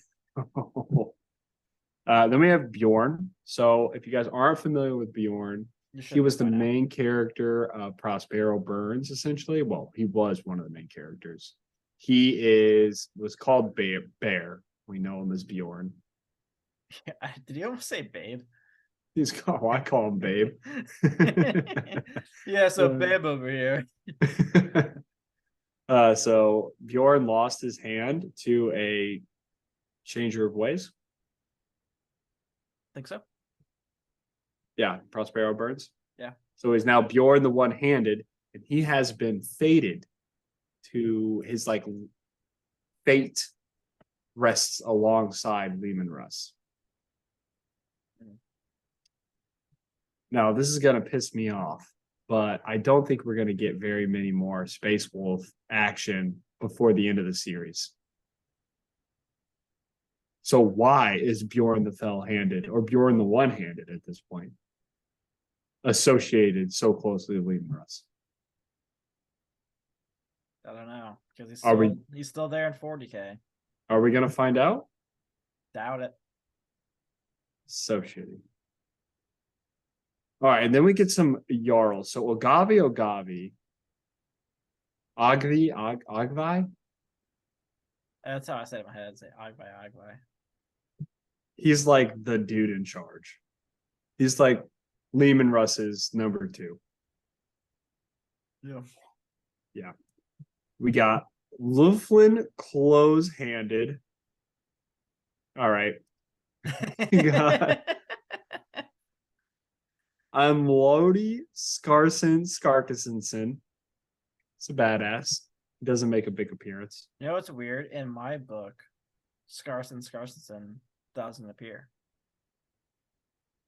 Then we have Bjorn. So if you guys aren't familiar with Bjorn, he was the main character of Prospero Burns, essentially. Well, he was one of the main characters. He was called Bear. We know him as Bjorn. Did he almost say babe? He's called, I call him Babe. Yeah, so Babe over here. So Bjorn lost his hand to a changer of ways. Think so? Yeah, Prospero Burns. Yeah. So he's now Bjorn the One-Handed, and he has been fated to his like fate rests alongside Lehman Russ. Now, this is going to piss me off, but I don't think we're going to get very many more Space Wolf action before the end of the series. So why is Bjorn the Fell-Handed or Bjorn the One-Handed at this point associated so closely with Lehman Russ? I don't know, because he's still there in 40K. Are we going to find out? Doubt it. So shitty. All right, and then we get some Jarls. So Ogvi. Ogvi? That's how I say it in my head. I'd say Ogvi. He's like the dude in charge. He's like Lehman Russ's number 2. Yeah. Yeah. We got Luflin Close-Handed. All right. We got Lodi Skarkasensen. It's a badass. He doesn't make a big appearance. You know what's weird? In my book, Skarsensen doesn't appear.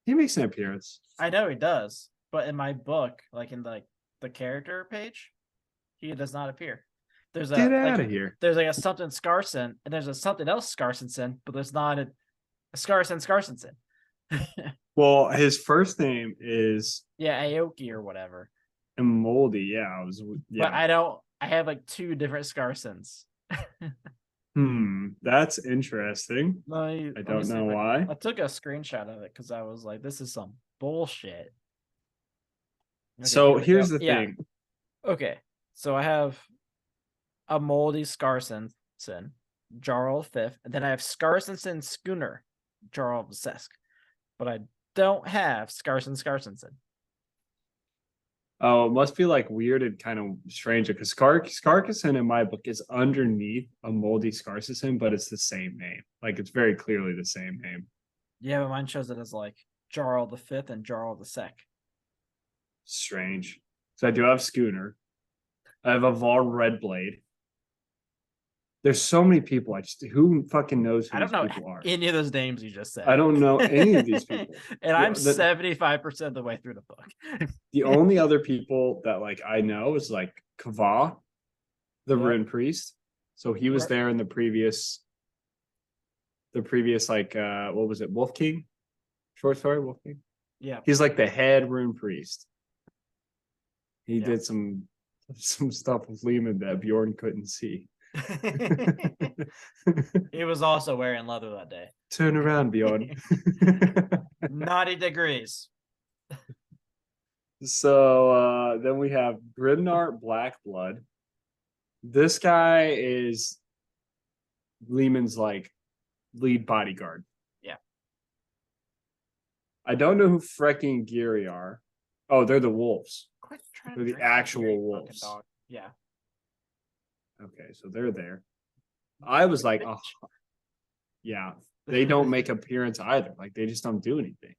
He makes an appearance. I know he does, but in my book, like in the character page, He does not appear. There's Get a out of here. there's like a something Scarson, and there's a something else Scarsonson, but there's not a Scarsonson. Well, his first name is Yeah, Aoki or whatever. Moldy. Yeah, I was. But Yeah. I have like two different Scarsons. That's interesting. I Let me don't see know if why. I took a screenshot of it because I was like, this is some bullshit. Okay, So here we go. here's the Yeah. thing. Okay. So I have a moldy Scarsonson, Jarl Fifth, and then I have Scarsonson Schooner, Jarl Sesk. But I don't have Scarsonson. Oh, it must be like weird and kind of strange because Skarkison in my book is underneath a moldy Scarsison, but it's the same name. Like it's very clearly the same name. Yeah, but mine shows it as like Jarl the Fifth and Jarl the Sec. Strange. So I do have Schooner. I have a Var Redblade. There's so many people. Who fucking knows who I don't these know people are? any of those names you just said. I don't know any of these people. And I'm The 75% of the way through the book. the only other people that like I know is like Kava, the Yep. Rune Priest. So he was there in the previous like what was it, Wolf King? Short story, Wolf King. Yeah. He's like the head Rune Priest. He Yeah. did some stuff with Lehman that Bjorn couldn't see. He was also wearing leather that day. Turn around, Bjorn. 90 degrees. So then we have Grimnart Blackblood. This guy is Lehman's like lead bodyguard. Yeah. I don't know who Frecking Geary are. Oh, they're the wolves. Quit trying They're to the drink actual that, you wolves. fucking dog. Yeah. Okay, so they're there. I was like, oh, yeah, they don't make appearance either. Like they just don't do anything.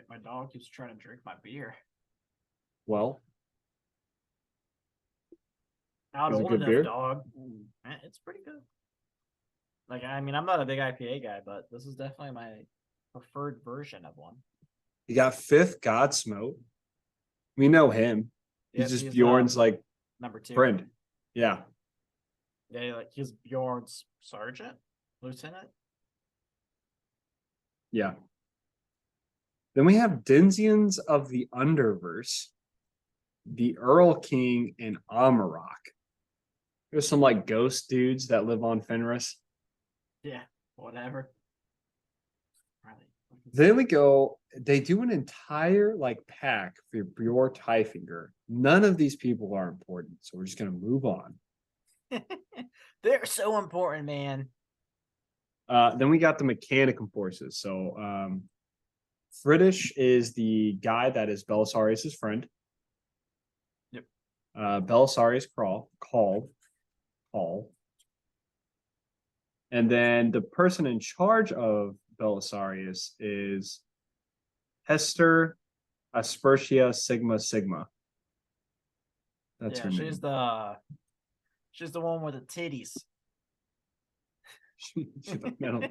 My dog keeps trying to drink my beer. Well, Not is it old good enough, beer? dog. It's pretty good. Like, I mean, I'm not a big IPA guy, but this is definitely my preferred version of one. You got fifth Godsmote. We know him. Yep, He's just Bjorn's like number 2 friend. Yeah. Yeah, like he's Bjorn's sergeant, lieutenant. Yeah. Then we have Dinsians of the Underverse, the Earl King, and Amarok. There's some like ghost dudes that live on Fenris. Yeah, whatever. Then we go, they do an entire like pack for Bjorn Tyfinger. None of these people are important, so we're just gonna move on. They're so important, man. Then we got the Mechanicum forces. So Fritish is the guy that is Belisarius' friend. Yep. Belisarius called. And then the person in charge of Belisarius is Hester Aspertia Sigma Sigma. That's her name. She's the one with the titties. She's the middle.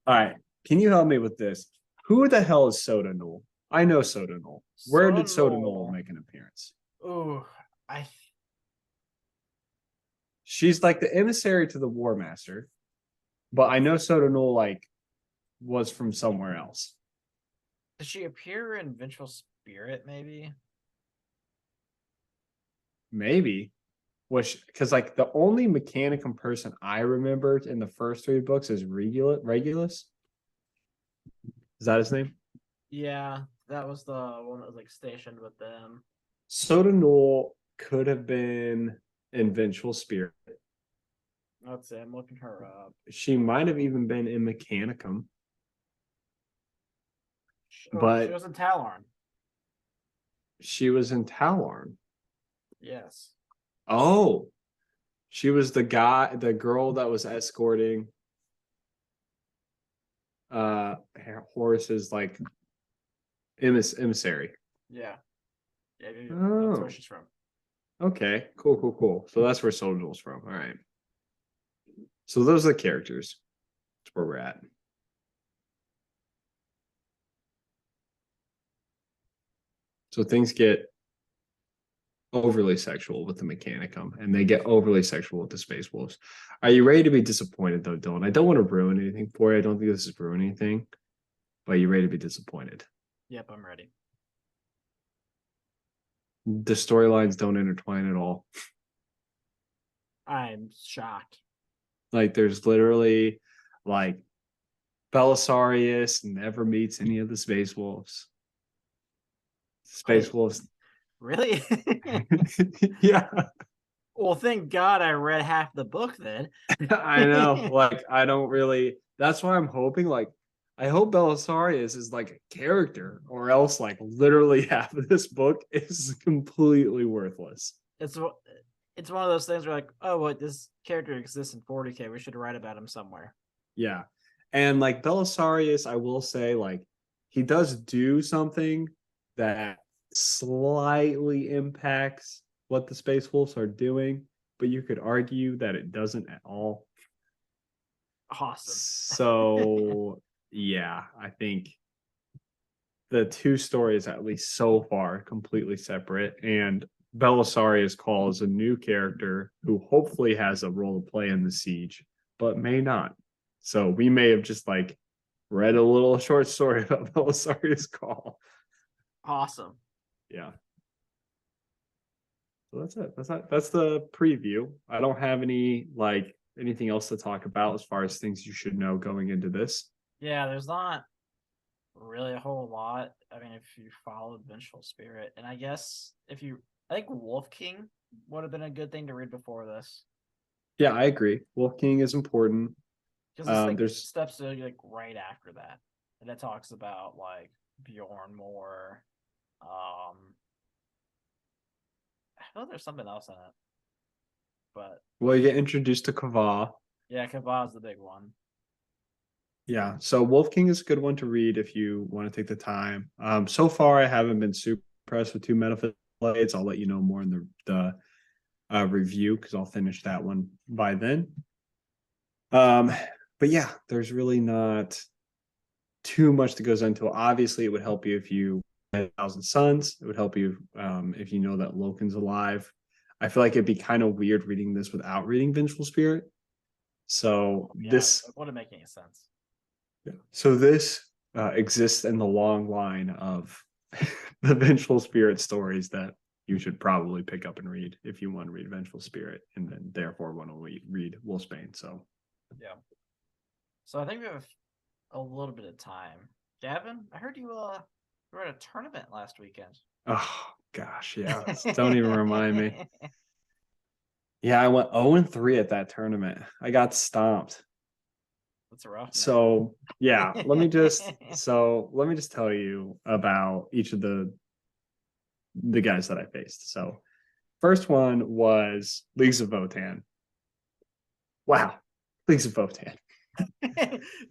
All right. Can you help me with this? Who the hell is Soda Null? I know Soda Null. Where did Soda Null make an appearance? Oh, She's like the emissary to the War Master, but I know Soda Null like was from somewhere else. Did she appear in Vengeful Spirit? Maybe. Which, because like the only Mechanicum person I remembered in the first 3 books is Regulus. Is that his name? Yeah, that was the one that was like stationed with them. Soda Null could have been in Vengeful Spirit. Let's see, I'm looking her up. She might have even been in Mechanicum. But she was in Talorn. She was in Talorn. Yes. Oh, she was the girl that was escorting Horace's like emissary. Yeah. That's Oh. where she's from. Okay, cool. So that's where Soul Duel's from. All right. So those are the characters. That's where we're at. So things get overly sexual with the Mechanicum, and they get overly sexual with the Space Wolves. Are you ready to be disappointed, though, Dylan? I don't want to ruin anything for you. I don't think this is ruining anything, but you ready to be disappointed? Yep, I'm ready. The storylines don't intertwine at all. I'm shocked. Like, there's literally, like, Belisarius never meets any of the Space Wolves. Space Wait. Wolves. Really? Yeah, Well, thank God I read half the book then. I know. Like, I don't really. That's why I'm hoping. Like, I hope Belisarius is like a character, or else, like, literally half of this book is completely worthless. It's it's one of those things where like, oh, what this character exists in 40K. We should write about him somewhere. Yeah, and like Belisarius, I will say, like, he does do something that slightly impacts what the Space Wolves are doing, but you could argue that it doesn't at all. Awesome. So yeah, I think the two stories, at least so far, are completely separate. And Belisarius calls a new character who hopefully has a role to play in the siege, but may not. So we may have just like read a little short story about Belisarius' call. Awesome. Yeah. So that's it. That's the preview. I don't have anything else to talk about as far as things you should know going into this. Yeah, there's not really a whole lot. I mean, if you followed Vengeful Spirit, and I guess I think Wolf King would have been a good thing to read before this. Yeah, I agree. Wolf King is important. Because it's like There's steps to like right after that. And it talks about like Bjorn more. I know there's something else in it. But well, you get introduced to Kava. yeah, Kava's the big one. Yeah, so Wolf King is a good one to read if you want to take the time. So far I haven't been super impressed with two Metaphys blades. I'll let you know more in the review because I'll finish that one by then. But yeah, there's really not too much that goes into it. Obviously, it would help you if you had 1,000 Suns. It would help you if you know that Loken's alive. I feel like it'd be kind of weird reading this without reading Vengeful Spirit. So Yeah, this it wouldn't make any sense. Yeah. So this exists in the long line of the Vengeful Spirit stories that you should probably pick up and read if you want to read Vengeful Spirit, and then therefore want to read Wolfsbane. So yeah. So I think we have a little bit of time. Gavin, I heard you were at a tournament last weekend. oh gosh, yeah. Don't even remind me. Yeah, I went 0-3 at that tournament. I got stomped. That's rough. Man. So yeah, let me just tell you about each of the guys that I faced. So first one was Leagues of Votan. Wow, Leagues of Votan.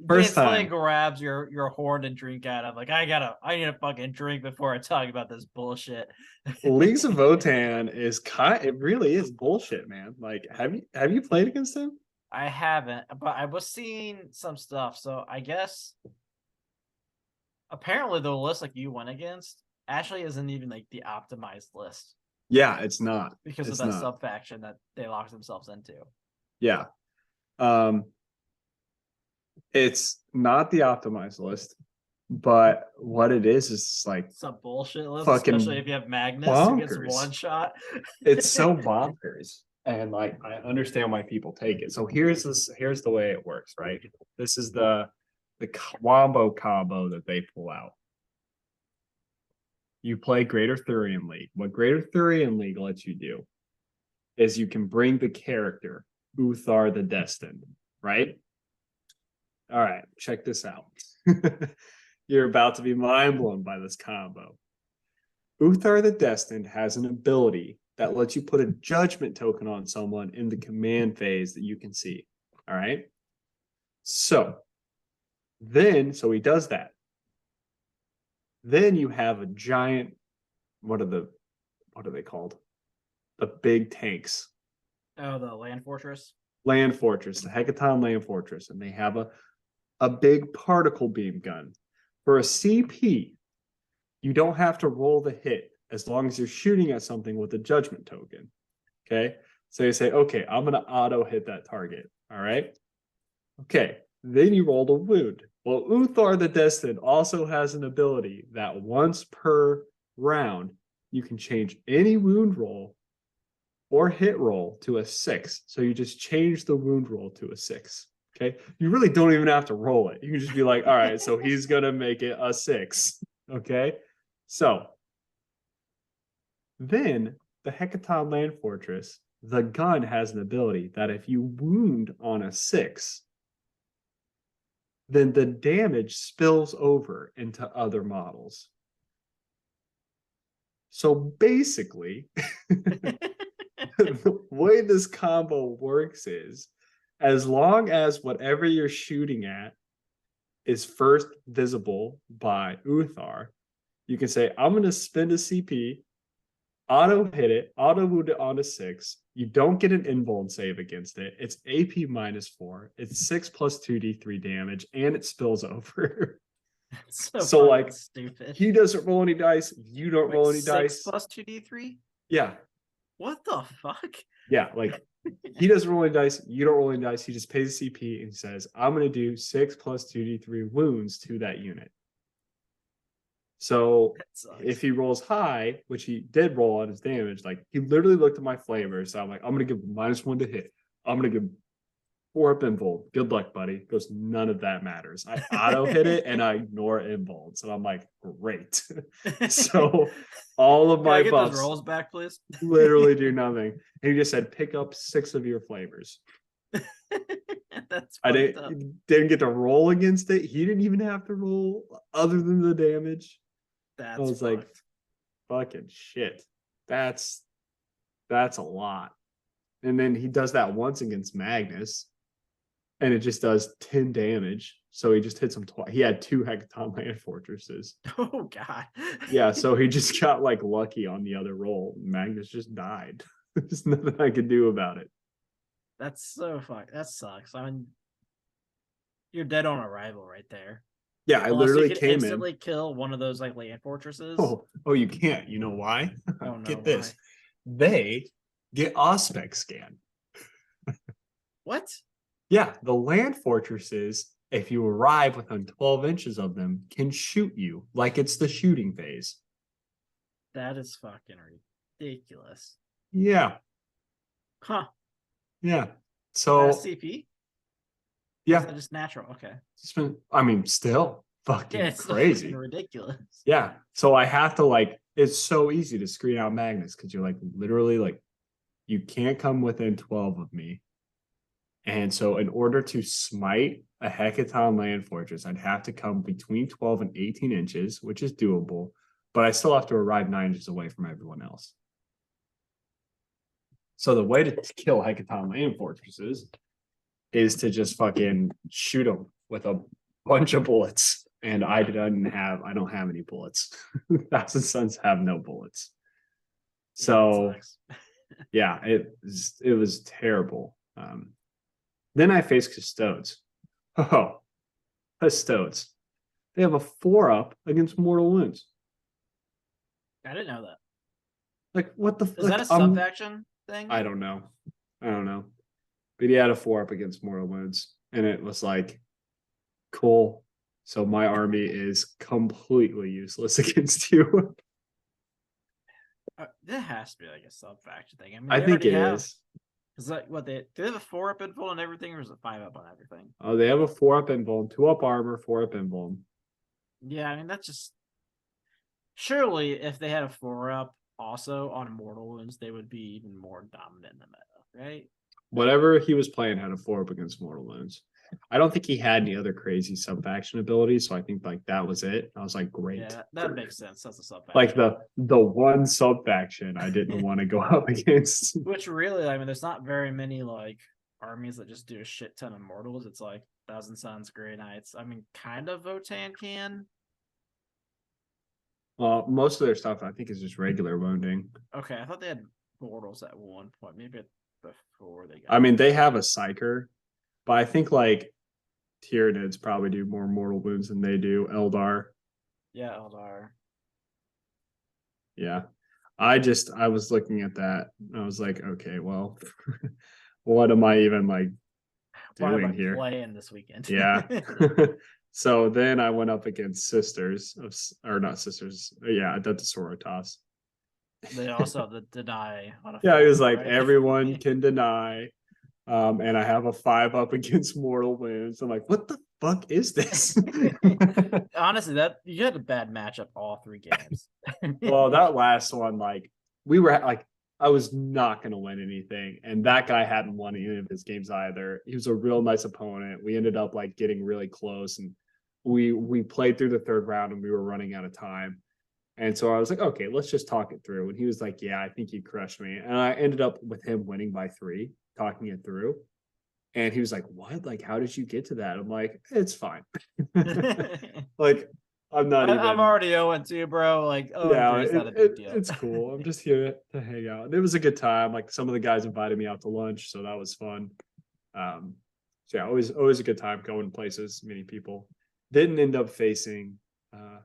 First time grabs your horn and drink out of like I need a fucking drink before I talk about this bullshit. Leagues of Votan is it really is bullshit, man. Like have you played against him? I haven't, but I was seeing some stuff. So I guess apparently the list like you went against actually isn't even like the optimized list. Yeah, it's not because of that sub faction that they locked themselves into. Yeah. It's not the optimized list, but what it is like some bullshit list, fucking especially if you have Magnus bonkers. who gets one shot. It's so bonkers. And like I understand why people take it. So here's the way it works, right? This is the wombo combo that they pull out. You play Greater Thurian League. What Greater Thurian League lets you do is you can bring the character Uthar the Destined, right? All right, check this out. You're about to be mind blown by this combo. Uthar the Destined has an ability that lets you put a judgment token on someone in the command phase that you can see. All right. So he does that. Then you have a giant, what are they called? The big tanks. Oh, the Land Fortress? Land Fortress, the Hecaton Land Fortress. And they have a big particle beam gun. For a CP, you don't have to roll the hit as long as you're shooting at something with a judgment token. Okay. So you say, okay, I'm going to auto hit that target. All right. Okay. Then you rolled a wound. Well, Uthar the Destined also has an ability that once per round, you can change any wound roll or hit roll to a 6. So you just change the wound roll to a 6. Okay. You really don't even have to roll it. You can just be like, all right, so he's going to make it a 6. Okay. So then the Hecaton Land Fortress, the gun has an ability that if you wound on a 6, then the damage spills over into other models. So basically, the way this combo works is as long as whatever you're shooting at is first visible by Uthar, you can say, I'm going to spend a CP, auto hit it, auto wound it on a 6. You don't get an invuln save against it. It's AP -4. It's 6 plus 2d3 damage, and it spills over. So like, stupid. He doesn't roll any dice. You don't roll any 6 dice. plus 2d3? Yeah. What the fuck? Yeah, like he doesn't roll any dice. You don't roll any dice. He just pays CP and says, I'm going to do 6 plus 2d3 wounds to that unit. So if he rolls high, which he did roll on his damage, like he literally looked at my flavors. So I'm like, I'm going to give him -1 to hit. I'm going to give 4 up invuln. Good luck, buddy. Goes, none of that matters. I auto hit it and I ignore invulns. And I'm like, great. So all of my buffs those rolls back, please. literally do nothing. And he just said, pick up 6 of your flavors. That's I didn't get to roll against it. He didn't even have to roll other than the damage. That's I was fucked. like, fucking shit. That's a lot. And then he does that once against Magnus, and it just does 10 damage. So he just hits him twice. He had 2 Hecaton Land Fortresses. Oh god. Yeah, so he just got like lucky on the other roll. Magnus just died. There's nothing I could do about it. That's so fucked. That sucks. I mean, you're dead on arrival right there. Yeah, I Unless literally you can came instantly kill one of those like land fortresses. Oh, you can't. You know why? Oh, no, Get this. They get Ospec scan. What? Yeah, the land fortresses, if you arrive within 12 inches of them, can shoot you like it's the shooting phase. That is fucking ridiculous. Yeah. Huh. Yeah. So CP? yeah, just natural. Okay. I mean, still fucking it's crazy. Fucking ridiculous. Yeah. So I have to like, it's so easy to screen out Magnus because you're like literally like, you can't come within 12 of me. And so in order to smite a Hecaton Land Fortress, I'd have to come between 12 and 18 inches, which is doable, but I still have to arrive 9 inches away from everyone else. So the way to kill Hecaton Land Fortresses is to just fucking shoot them with a bunch of bullets. And I don't have any bullets. Thousand Suns have no bullets. So yeah, it was terrible. Then I faced Custodes. Oh, Custodes. They have a 4-up against Mortal Wounds. I didn't know that. Like, what the fuck? Is that a sub-faction thing? I don't know. But he had a 4-up against Mortal Wounds. And it was like, cool. So my army is completely useless against you. That has to be like a sub-faction thing. I mean, I think it is. Is that what do they have a 4-up invuln and everything, or is it 5-up on everything? Oh, they have a 4-up invuln, 2-up armor, 4-up invuln. Yeah, I mean that's just surely if they had a 4-up also on Mortal Wounds, they would be even more dominant in the meta, right? Whatever he was playing had a 4-up against Mortal Wounds. I don't think he had any other crazy sub-faction abilities, so I think like that was it. I was like, great. Yeah, that makes sense. That's a sub-faction. Like the one sub-faction I didn't want to go up against. Which really, I mean, there's not very many like armies that just do a shit ton of mortals. It's like Thousand Suns, Grey Knights. I mean, kind of Votann can. Well, most of their stuff I think is just regular wounding. Okay, I thought they had mortals at one point. Maybe before they got. I mean, they have a psyker, but I think like Tyranids probably do more mortal wounds than they do. Eldar. Yeah, Eldar. Yeah. I was looking at that. And I was like, okay, well, what am I even like Why am doing I here? playing this weekend? Yeah. So then I went up against sisters or not sisters. Yeah, Adeptus Sororitas. They also have the deny on a Yeah, he was forward, like, right? everyone can deny. And I have a 5 up against mortal wounds. I'm like, what the fuck is this? Honestly, that you had a bad matchup all 3 games. Well, that last one, like, we were like, I was not going to win anything. And that guy hadn't won any of his games either. He was a real nice opponent. We ended up like getting really close, and we played through the 3rd round and we were running out of time. And so I was like, okay, let's just talk it through. And he was like, yeah, I think you crushed me. And I ended up with him winning by 3, talking it through. And he was like, what? Like, how did you get to that? I'm like, it's fine. Like, I'm not even. I'm already 0-2, bro. Like, Yeah, 0-3 is not a big deal. it's cool. I'm just here to hang out. It was a good time. Like, some of the guys invited me out to lunch, so that was fun. So yeah, always a good time going places, meeting people. Didn't end up facing The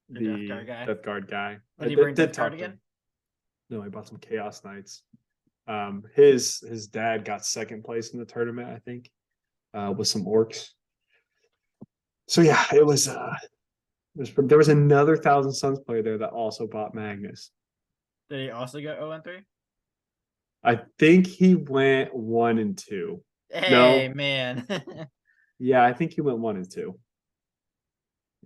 the Death Guard guy. Death Guard guy. Did he I bring did Death Guard talk to him. again? No, I bought some Chaos Knights. His dad got 2nd place in the tournament, I think, with some orcs. So yeah, it was. There was another Thousand Suns player there that also bought Magnus. Did he also go 0-3? I think he went 1 and 2. Hey, No. man. Yeah, I think he went 1 and 2.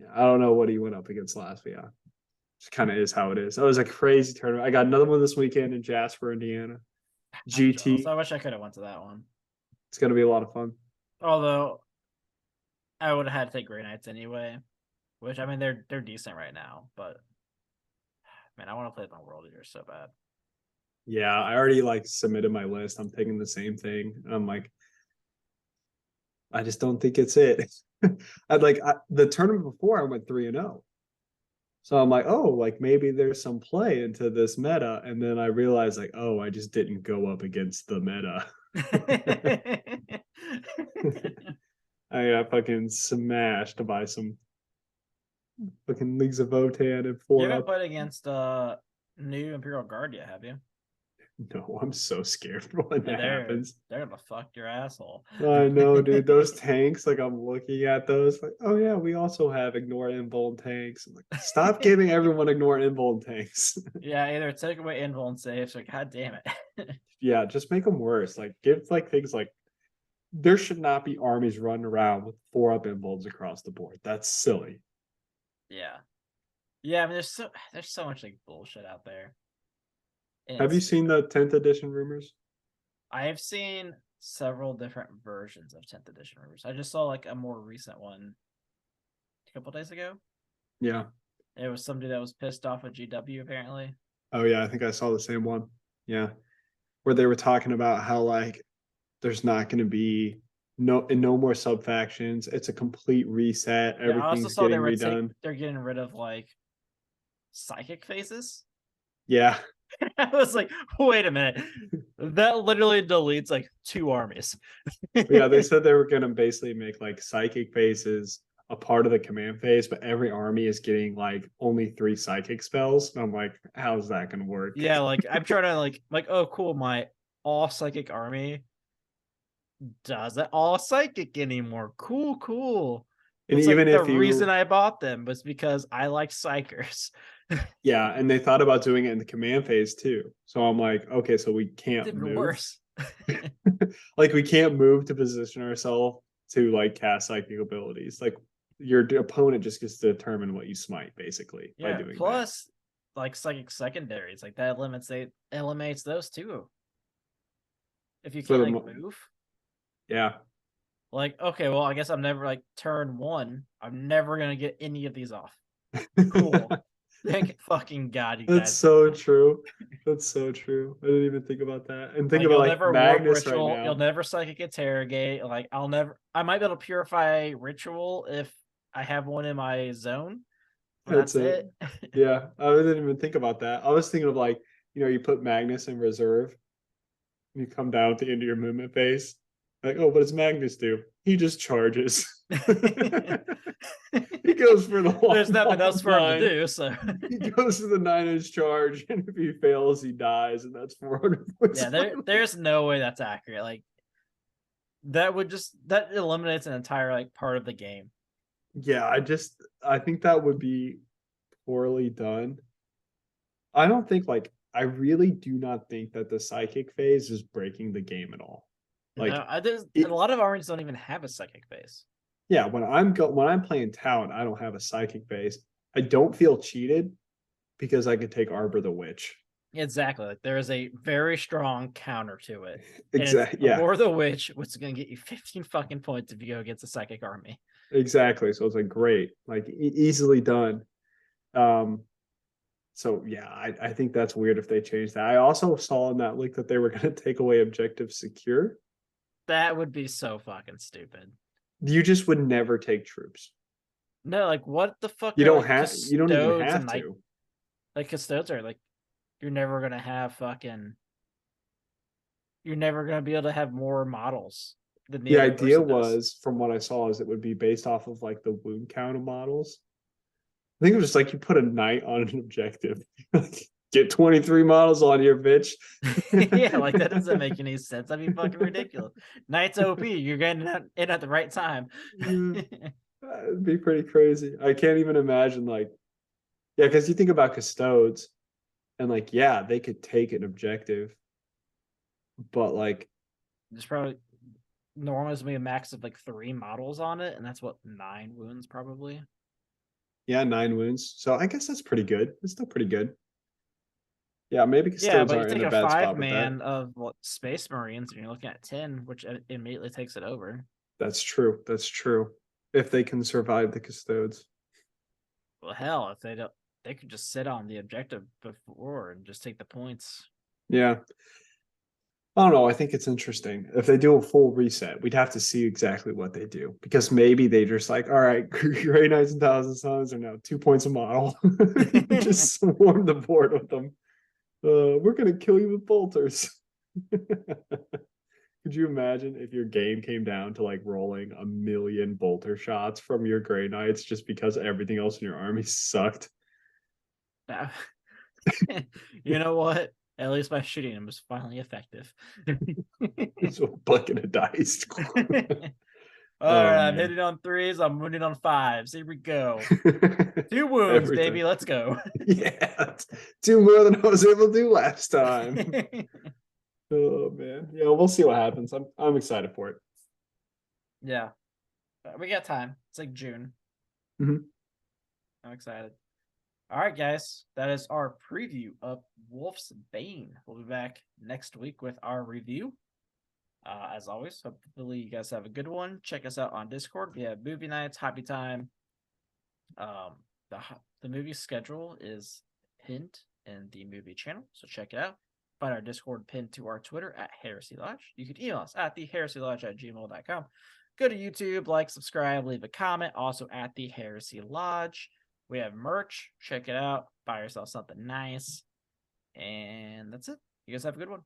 Yeah, I don't know what he went up against last, but yeah, it kind of is how it is. That was a crazy tournament. I got another one this weekend in Jasper, Indiana. GT. I wish I could have went to that one. It's gonna be a lot of fun. Although I would have had to take Grey Knights anyway. Which, I mean, they're decent right now, but man, I want to play the World Eater so bad. Yeah, I already like submitted my list. I'm taking the same thing. And I'm like, I just don't think it's it. The tournament before I went 3-0. So I'm like, oh, like maybe there's some play into this meta. And then I realized, like, oh, I just didn't go up against the meta. I got fucking smashed by some fucking Leagues of Votan and You 4 haven't up. played against new Imperial Guard yet, have you? No, I'm so scared for when that happens. They're gonna fuck your asshole. I know, dude. Those tanks, like I'm looking at those, like, oh yeah, we also have ignore invuln tanks. I'm like, stop giving everyone ignore invuln tanks. Yeah, either take away invuln saves or god damn it. Yeah, just make them worse. Like give like things like there should not be armies running around with 4 up invulns across the board. That's silly. Yeah. Yeah, I mean there's so much like bullshit out there. Have you seen the 10th edition rumors? I have seen several different versions of 10th edition rumors. I just saw like a more recent one a couple days ago. Yeah. It was somebody that was pissed off at GW apparently. Oh yeah, I think I saw the same one. Yeah. Where they were talking about how like there's not going to be no more sub factions. It's a complete reset. Yeah, Everything's getting redone. They're getting rid of like psychic phases. Yeah. I was like, wait a minute. That literally deletes like 2 armies. Yeah, they said they were going to basically make like psychic phases a part of the command phase, but every army is getting like only 3 psychic spells. And I'm like, how's that going to work? Yeah, like I'm trying to like, oh cool, my all psychic army doesn't all psychic anymore. Cool. And it's even like if the reason I bought them was because I like psychers. Yeah, and they thought about doing it in the command phase too. So I'm like, okay, so we can't It's even move. worse. Like we can't move to position ourselves to like cast psychic abilities. Like your opponent just gets to determine what you smite basically by doing plus like psychic secondaries, like that eliminates those too. If you can't like move. Yeah. Like, okay, well, I guess I'm never like turn 1. I'm never gonna get any of these off. Cool. Thank fucking God, you guys. That's so true. That's so true. I didn't even think about that. And think about like Magnus right now. You'll never psychic interrogate. Like I might be able to purify ritual if I have one in my zone. That's it. Yeah, I didn't even think about that. I was thinking of like, you put Magnus in reserve. You come down at the end of your movement phase. Like, oh, what does Magnus do? He just charges. He goes for the long There's nothing ball else for him nine. to do, so He goes for the 9-inch charge, and if he fails, he dies, and that's 400 points. yeah, there's no way that's accurate. Like that eliminates an entire like part of the game. Yeah, I think that would be poorly done. I don't think I really do not think that the psychic phase is breaking the game at all. Like No, a lot of armies don't even have a psychic phase. yeah, when I'm playing town, I don't have a psychic phase. I don't feel cheated because I could take Arbor the Witch. Exactly. Like there is a very strong counter to it. Exactly. Yeah. Arbor the Witch, which is gonna get you 15 fucking points if you go against a psychic army. Exactly. So it's like great, easily done. So yeah, I think that's weird if they change that. I also saw in that link that they were going to take away objective secure. That would be so fucking stupid. You just would never take troops. No, like what the fuck? You don't have. You don't even have to. Like custodes are like, you're never gonna have fucking. You're never gonna be able to have more models. Than The idea was, from what I saw, is it would be based off of like the wound count of models. I think it was just like you put a knight on an objective. Get 23 models on your bitch. Yeah, like that doesn't make any sense. That'd be fucking ridiculous. Knight's OP. You're getting in at the right time. It'd be pretty crazy. I can't even imagine yeah, because you think about custodes and yeah, they could take an objective, but there's probably normally is gonna be a max of 3 models on it, and that's what 9 wounds probably. Yeah, 9 wounds. So I guess that's pretty good. It's still pretty good. Yeah, maybe Yeah, but you aren't take in a a bad spot 5-man of Space Marines, and you're looking at 10, which immediately takes it over. That's true. That's true. If they can survive the custodes. Well, hell, if they don't, they could just sit on the objective before and just take the points. Yeah. I don't know. I think it's interesting. If they do a full reset, we'd have to see exactly what they do, because maybe they just all right, Grey Knights and Thousand Suns are now 2 points a model. Just swarm the board with them. We're gonna kill you with bolters. Could you imagine if your game came down to rolling 1 million bolter shots from your Grey Knights just because everything else in your army sucked? You know what? At least my shooting him was finally effective. It's a bucket of dice. All right, I'm hitting on 3s. I'm wounding on 5s. Here we go. 2 wounds, baby. Let's go. Yeah, 2 more than I was able to do last time. Oh man, yeah, we'll see what happens. I'm excited for it. Yeah, we got time. It's like June. I'm excited. All right, guys, that is our preview of Wolfsbane. We'll be back next week with our review. As always, hopefully you guys have a good one. Check us out on Discord. We have movie nights, happy time. The movie schedule is pinned in the movie channel, so check it out. Find our Discord pinned to our Twitter at Heresy Lodge. You can email us at theheresiolodge@gmail.com. Go to YouTube, like, subscribe, leave a comment. Also at the Heresy Lodge. We have merch. Check it out. Buy yourself something nice. And that's it. You guys have a good one.